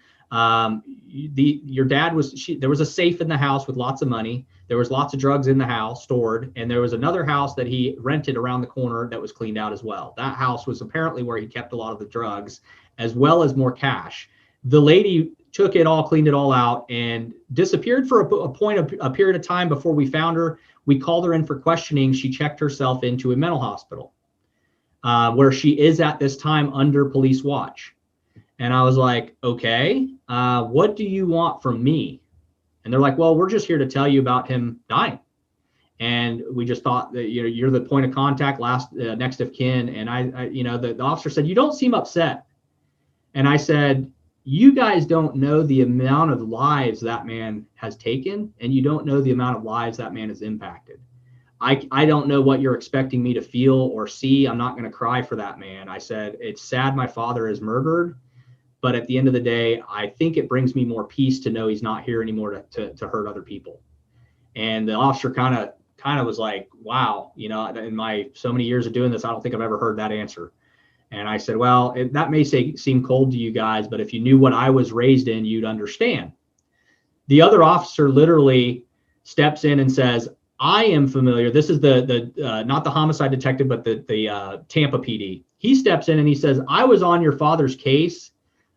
your dad there was a safe in the house with lots of money. There was lots of drugs in the house stored, and there was another house that he rented around the corner that was cleaned out as well. That house was apparently where he kept a lot of the drugs, as well as more cash. The lady took it all, cleaned it all out, and disappeared for a period of time before we found her. We called her in for questioning. She checked herself into a mental hospital, where she is at this time under police watch. And I was like, okay, what do you want from me? And they're like, well, we're just here to tell you about him dying. And we just thought that you're the point of contact, next of kin. And I the officer said, you don't seem upset. And I said, you guys don't know the amount of lives that man has taken, and you don't know the amount of lives that man has impacted. I don't know what you're expecting me to feel or see. I'm not going to cry for that man. I said, it's sad my father is murdered, but at the end of the day, I think it brings me more peace to know he's not here anymore to hurt other people. And the officer kind of was like, wow, in my so many years of doing this, I don't think I've ever heard that answer. And I said, well, that may seem cold to you guys, but if you knew what I was raised in, you'd understand. The other officer literally steps in and says, I am familiar. This is not the homicide detective, but the Tampa PD. He steps in and he says, I was on your father's case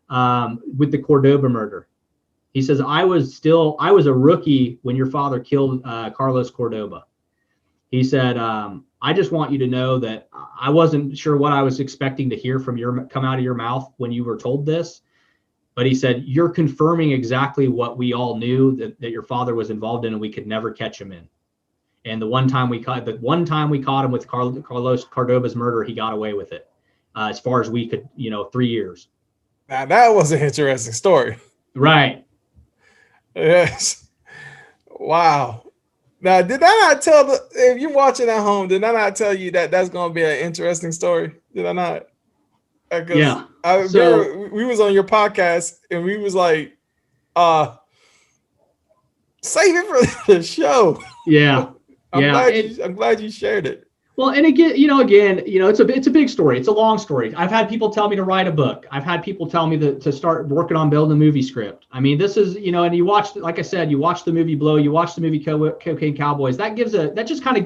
with the Cordoba murder. He says, I was a rookie when your father killed Carlos Cordoba. He said, I just want you to know that I wasn't sure what I was expecting to hear come out of your mouth when you were told this. But he said, you're confirming exactly what we all knew that your father was involved in, and we could never catch him in. And the one time we caught him with Carlos Cordoba's murder, he got away with it. As far as we could, 3 years. Now that was an interesting story. Right. Yes. Wow. Now, did I not tell if you're watching at home, did I not tell you that that's going to be an interesting story? Did I not? Yeah. We was on your podcast and we was like, save it for the show. Yeah. I'm glad you shared it. Well, and again, it's a big story. It's a long story. I've had people tell me to write a book. I've had people tell me to start working on building a movie script. I mean, this is, and you watch, like I said, you watch the movie Blow, you watch the movie Cocaine Cowboys. That just kind of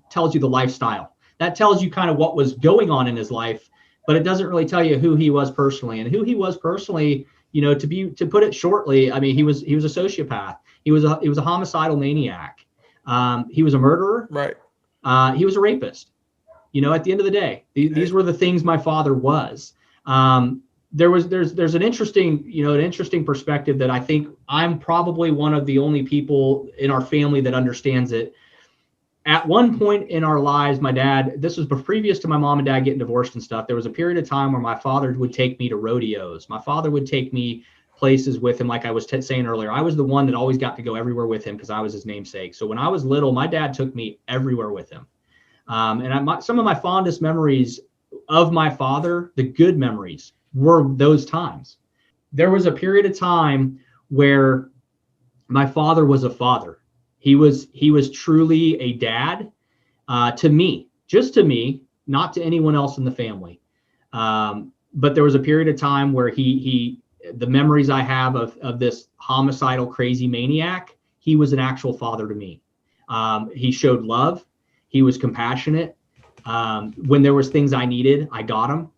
tells you the lifestyle. That tells you kind of what was going on in his life, but it doesn't really tell you who he was personally. And who he was personally, to put it shortly, I mean, he was a sociopath. He was a homicidal maniac. He was a murderer. Right. He was a rapist. At the end of the day, these were the things my father was. There's an interesting perspective that I think I'm probably one of the only people in our family that understands it. At one point in our lives, my dad, this was previous to my mom and dad getting divorced and stuff. There was a period of time where my father would take me to rodeos. My father would take me places with him. Like I was saying earlier, I was the one that always got to go everywhere with him because I was his namesake. So when I was little, my dad took me everywhere with him. Some of my fondest memories of my father, the good memories, were those times. There was a period of time where my father was a father. He was truly a dad to me, just to me, not to anyone else in the family. But there was a period of time where the memories I have of this homicidal, crazy maniac, he was an actual father to me. He showed love. He was compassionate. When there was things I needed, I got him.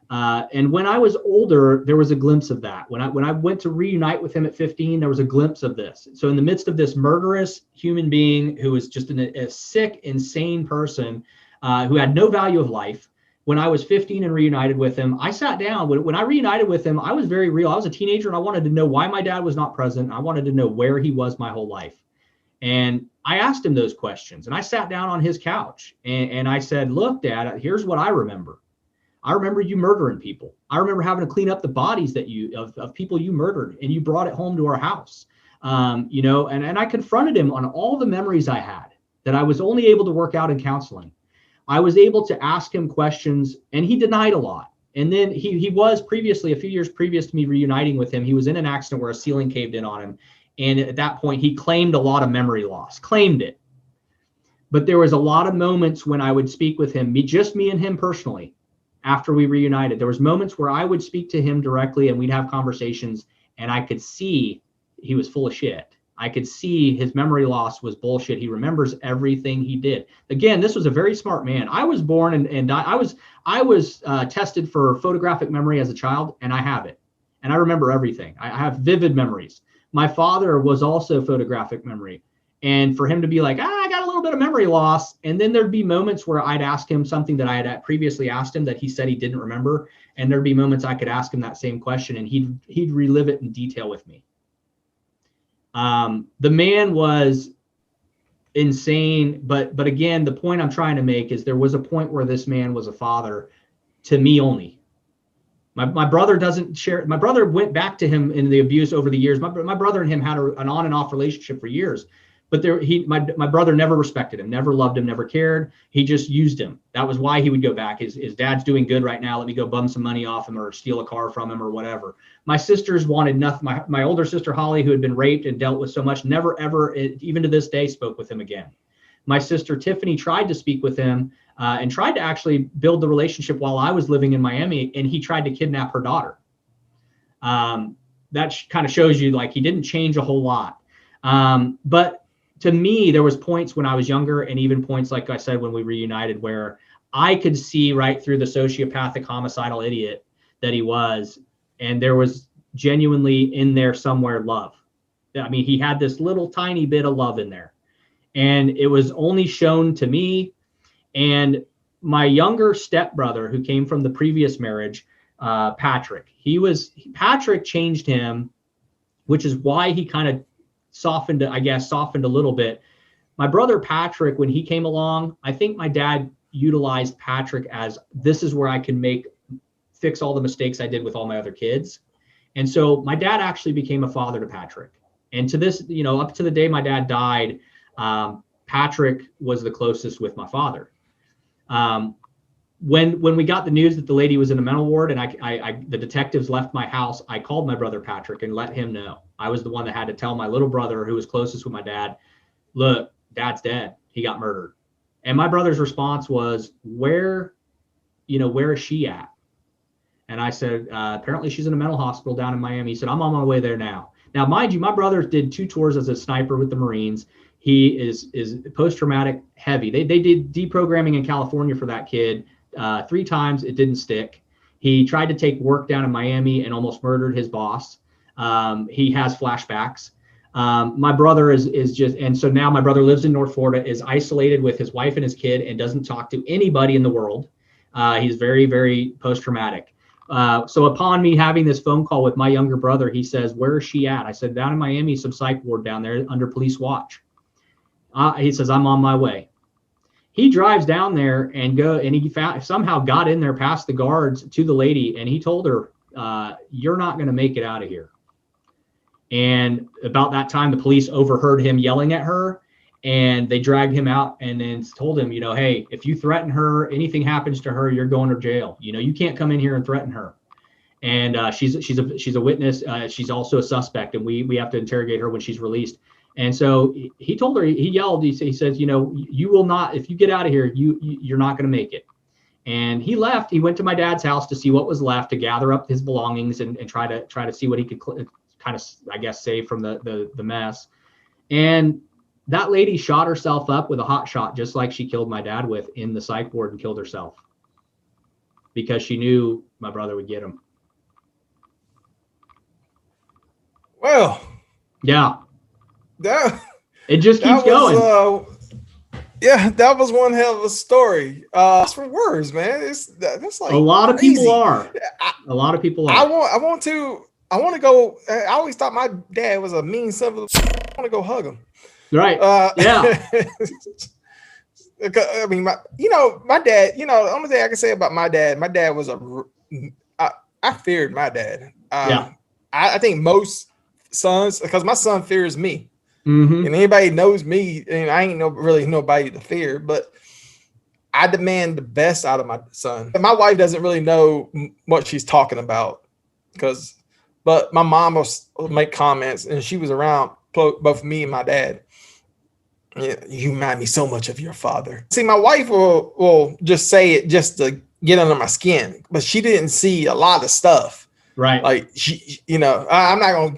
And when I was older, there was a glimpse of that. When I went to reunite with him at 15, there was a glimpse of this. So in the midst of this murderous human being who was just a sick, insane person who had no value of life, when I was 15 and reunited with him, I sat down. When I reunited with him, I was very real. I was a teenager and I wanted to know why my dad was not present. I wanted to know where he was my whole life. And I asked him those questions, and I sat down on his couch and I said, look, Dad, here's what I remember. I remember you murdering people. I remember having to clean up the bodies of people you murdered, and you brought it home to our house. And I confronted him on all the memories I had that I was only able to work out in counseling. I was able to ask him questions, and he denied a lot. And then he was previously, a few years previous to me reuniting with him, he was in an accident where a ceiling caved in on him. And at that point, he claimed a lot of memory loss, claimed it. But there was a lot of moments when I would speak with him, just me and him personally, after we reunited. There was moments where I would speak to him directly and we'd have conversations, and I could see he was full of shit. I could see his memory loss was bullshit. He remembers everything he did. Again, this was a very smart man. I was born and I was tested for photographic memory as a child, and I have it. And I remember everything. I have vivid memories. My father was also photographic memory. And for him to be like, I got a little bit of memory loss. And then there'd be moments where I'd ask him something that I had previously asked him that he said he didn't remember. And there'd be moments I could ask him that same question and he'd relive it in detail with me. The man was insane. But again, the point I'm trying to make is there was a point where this man was a father to me only. My brother doesn't share. My brother went back to him in the abuse over the years. My brother and him had an on and off relationship for years. But my brother never respected him, never loved him, never cared. He just used him. That was why he would go back. His dad's doing good right now. Let me go bum some money off him or steal a car from him or whatever. My sisters wanted nothing. My older sister, Holly, who had been raped and dealt with so much, never, ever, even to this day, spoke with him again. My sister, Tiffany, tried to speak with him and tried to actually build the relationship while I was living in Miami, and he tried to kidnap her daughter. That kind of shows you like he didn't change a whole lot. But to me, there was points when I was younger and even points, like I said, when we reunited, where I could see right through the sociopathic homicidal idiot that he was. And there was genuinely in there somewhere love. I mean, he had this little tiny bit of love in there. And it was only shown to me. And my younger stepbrother, who came from the previous marriage, Patrick, Patrick changed him, which is why he kind of softened a little bit. My brother Patrick, when he came along, I think my dad utilized Patrick as this is where I can fix all the mistakes I did with all my other kids. And so my dad actually became a father to Patrick. And to this, up to the day my dad died, Patrick was the closest with my father. When we got the news that the lady was in a mental ward and the detectives left my house, I called my brother Patrick and let him know. I was the one that had to tell my little brother, who was closest with my dad, look, Dad's dead. He got murdered. And my brother's response was, where is she at? And I said, apparently she's in a mental hospital down in Miami. He said, I'm on my way there now. Now, mind you, my brother did 2 tours as a sniper with the Marines. He is post-traumatic heavy. They did deprogramming in California for that kid 3 times. It didn't stick. He tried to take work down in Miami and almost murdered his boss. He has flashbacks. My brother is just, and so now my brother lives in North Florida, is isolated with his wife and his kid, and doesn't talk to anybody in the world. He's very, very post-traumatic. So upon me having this phone call with my younger brother, he says, where is she at? I said, down in Miami, some psych ward down there under police watch. He says, I'm on my way. He drives down there and he somehow got in there past the guards to the lady, and he told her, you're not going to make it out of here. And about that time, the police overheard him yelling at her, and they dragged him out and then told him, hey, if you threaten her, anything happens to her, you're going to jail. You can't come in here and threaten her. And she's a witness. She's also a suspect, and we have to interrogate her when she's released. And so he told her, he yelled, he says, you will not, if you get out of here, you're not going to make it. And he left. He went to my dad's house to see what was left, to gather up his belongings and try to see what he could kind of, I guess, save from the mess. And that lady shot herself up with a hot shot, just like she killed my dad with in the psych ward, and killed herself because she knew my brother would get him. Well, yeah. It just keeps going. Yeah, that was one hell of a story. It's for words, man. That's like a lot of crazy. People are. A lot of people are. I want to go. I always thought my dad was a mean son of a. I want to go hug him. Right. Yeah. I mean, my dad. The only thing I can say about my dad was I feared my dad. Yeah. I think most sons, because my son fears me. Mm-hmm. And anybody knows me, and I ain't really nobody to fear, but I demand the best out of my son. And my wife doesn't really know what she's talking about, but my mom will make comments, and she was around both me and my dad. Yeah, you remind me so much of your father. See, my wife will just say it just to get under my skin, but she didn't see a lot of stuff. Right. Like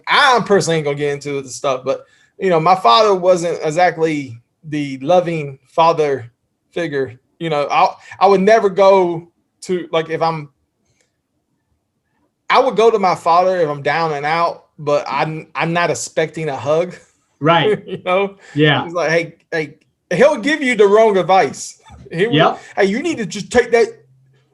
I'm personally ain't gonna get into the stuff, but my father wasn't exactly the loving father figure. I would never go to, like, I would go to my father if I'm down and out, but I'm not expecting a hug. Right. Yeah. He's like, hey, he'll give you the wrong advice. Yep. Hey, you need to just take that.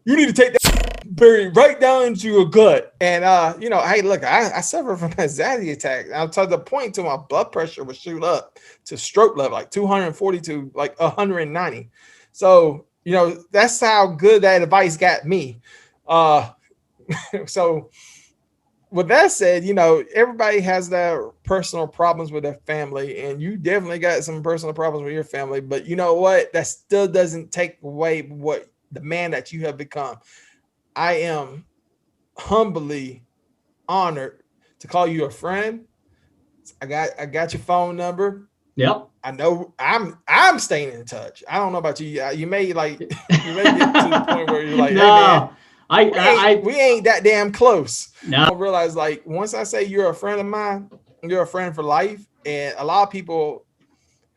You need to take that berry right down into your gut. And hey, look, I suffer from anxiety attack. I'm to the point to my blood pressure would shoot up to stroke level, like 240 to like 190. So that's how good that advice got me. So with that said, everybody has their personal problems with their family, and you definitely got some personal problems with your family. But you know what? That still doesn't take away what the man that you have become. I am humbly honored to call you a friend. I got your phone number. Yep. I know I'm staying in touch. I don't know about you. You may get to the point where you're like, no. Hey man, we ain't that damn close. No. I realize, like, once I say you're a friend of mine, you're a friend for life. And a lot of people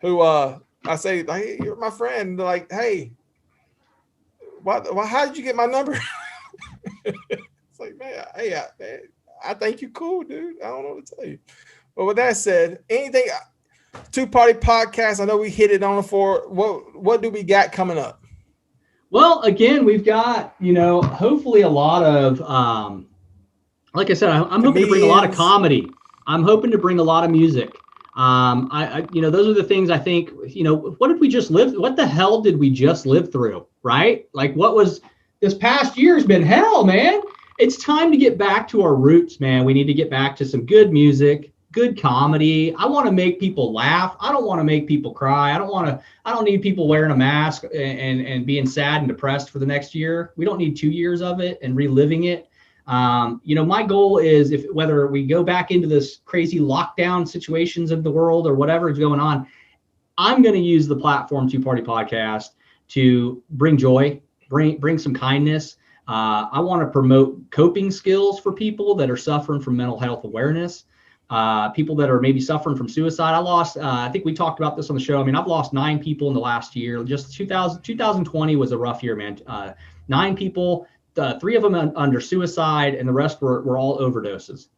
who I say, like, hey, you're my friend, they're like, hey, how did you get my number? It's like, man, hey, I think you cool, dude. I don't know what to tell you. But with that said, anything two-party podcast, I know we hit it on the floor. What do we got coming up? Well, again, we've got, hopefully a lot of, like I said, I'm hoping to bring a lot of comedy. I'm hoping to bring a lot of music. Those are the things I think, what did we just live? What the hell did we just live through? Right? Like, what was this past year has been hell, man. It's time to get back to our roots, man. We need to get back to some good music, good comedy. I want to make people laugh. I don't want to make people cry. I don't need people wearing a mask and being sad and depressed for the next year. We don't need 2 years of it and reliving it. My goal is, whether we go back into this crazy lockdown situations of the world or whatever is going on, I'm going to use the platform Two Party Podcast to bring joy, bring some kindness. I want to promote coping skills for people that are suffering from mental health awareness. People that are maybe suffering from suicide. I think we talked about this on the show. I mean, I've lost 9 people in the last year. Just 2020 was a rough year, man. 9 people, 3 of them under suicide, and the rest were all overdoses.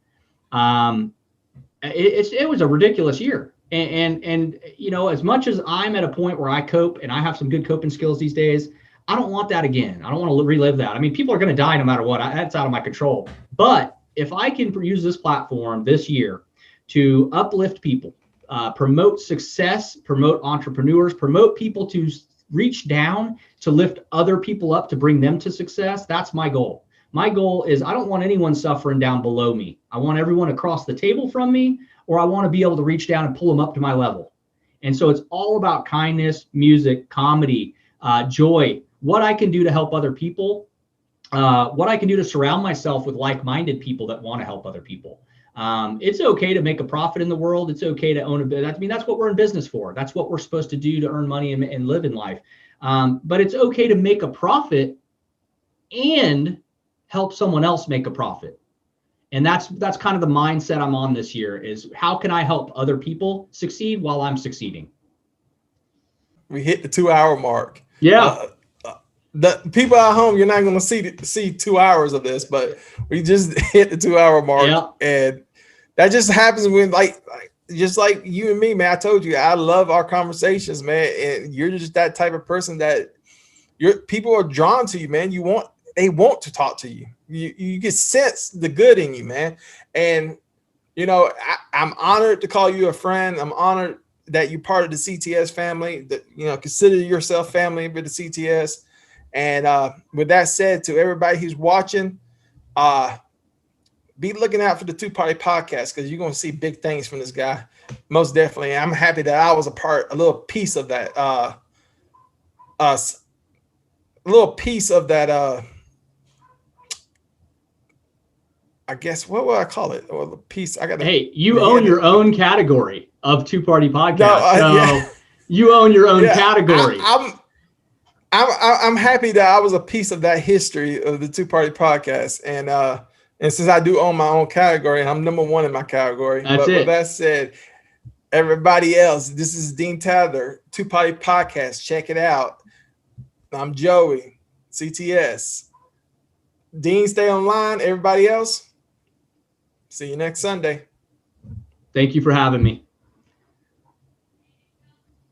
It was a ridiculous year. And as much as I'm at a point where I cope and I have some good coping skills these days, I don't want that again. I don't want to relive that. I mean, people are going to die no matter what. That's out of my control. But if I can use this platform this year to uplift people, promote success, promote entrepreneurs, promote people to reach down to lift other people up, to bring them to success, that's my goal. My goal is, I don't want anyone suffering down below me. I want everyone across the table from me, or I want to be able to reach down and pull them up to my level. And so it's all about kindness, music, comedy, joy, what I can do to help other people, what I can do to surround myself with like-minded people that want to help other people. It's okay to make a profit in the world. It's okay to own a bit. I mean, that's what we're in business for. That's what we're supposed to do to earn money and live in life. But it's okay to make a profit and help someone else make a profit. And that's kind of the mindset I'm on this year, is how can I help other people succeed while I'm succeeding? We hit the 2-hour mark. Yeah. The people at home, you're not going to see 2 hours of this, but we just hit the 2-hour mark. Yeah. And that just happens when, just like you and me, man. I told you, I love our conversations, man. And you're just that type of person that people are drawn to you, man. They want to talk to you. You can sense the good in you, man. And, I'm honored to call you a friend. I'm honored that you're part of the CTS family, that, consider yourself family with the CTS. And with that said, to everybody who's watching, be looking out for the Two Party Podcast, because you're going to see big things from this guy. Most definitely. I'm happy that I was a little piece of that. I guess, what would I call it? Or the piece. Hey, you own your own category of Two Party Podcast. You own your own category. I'm happy that I was a piece of that history of the Two Party Podcast, and since I do own my own category, I'm number one in my category. That's it. With that said, everybody else, this is Dean Tather, Two Party Podcast. Check it out. I'm Joey, CTS. Dean, stay online. Everybody else, see you next Sunday. Thank you for having me.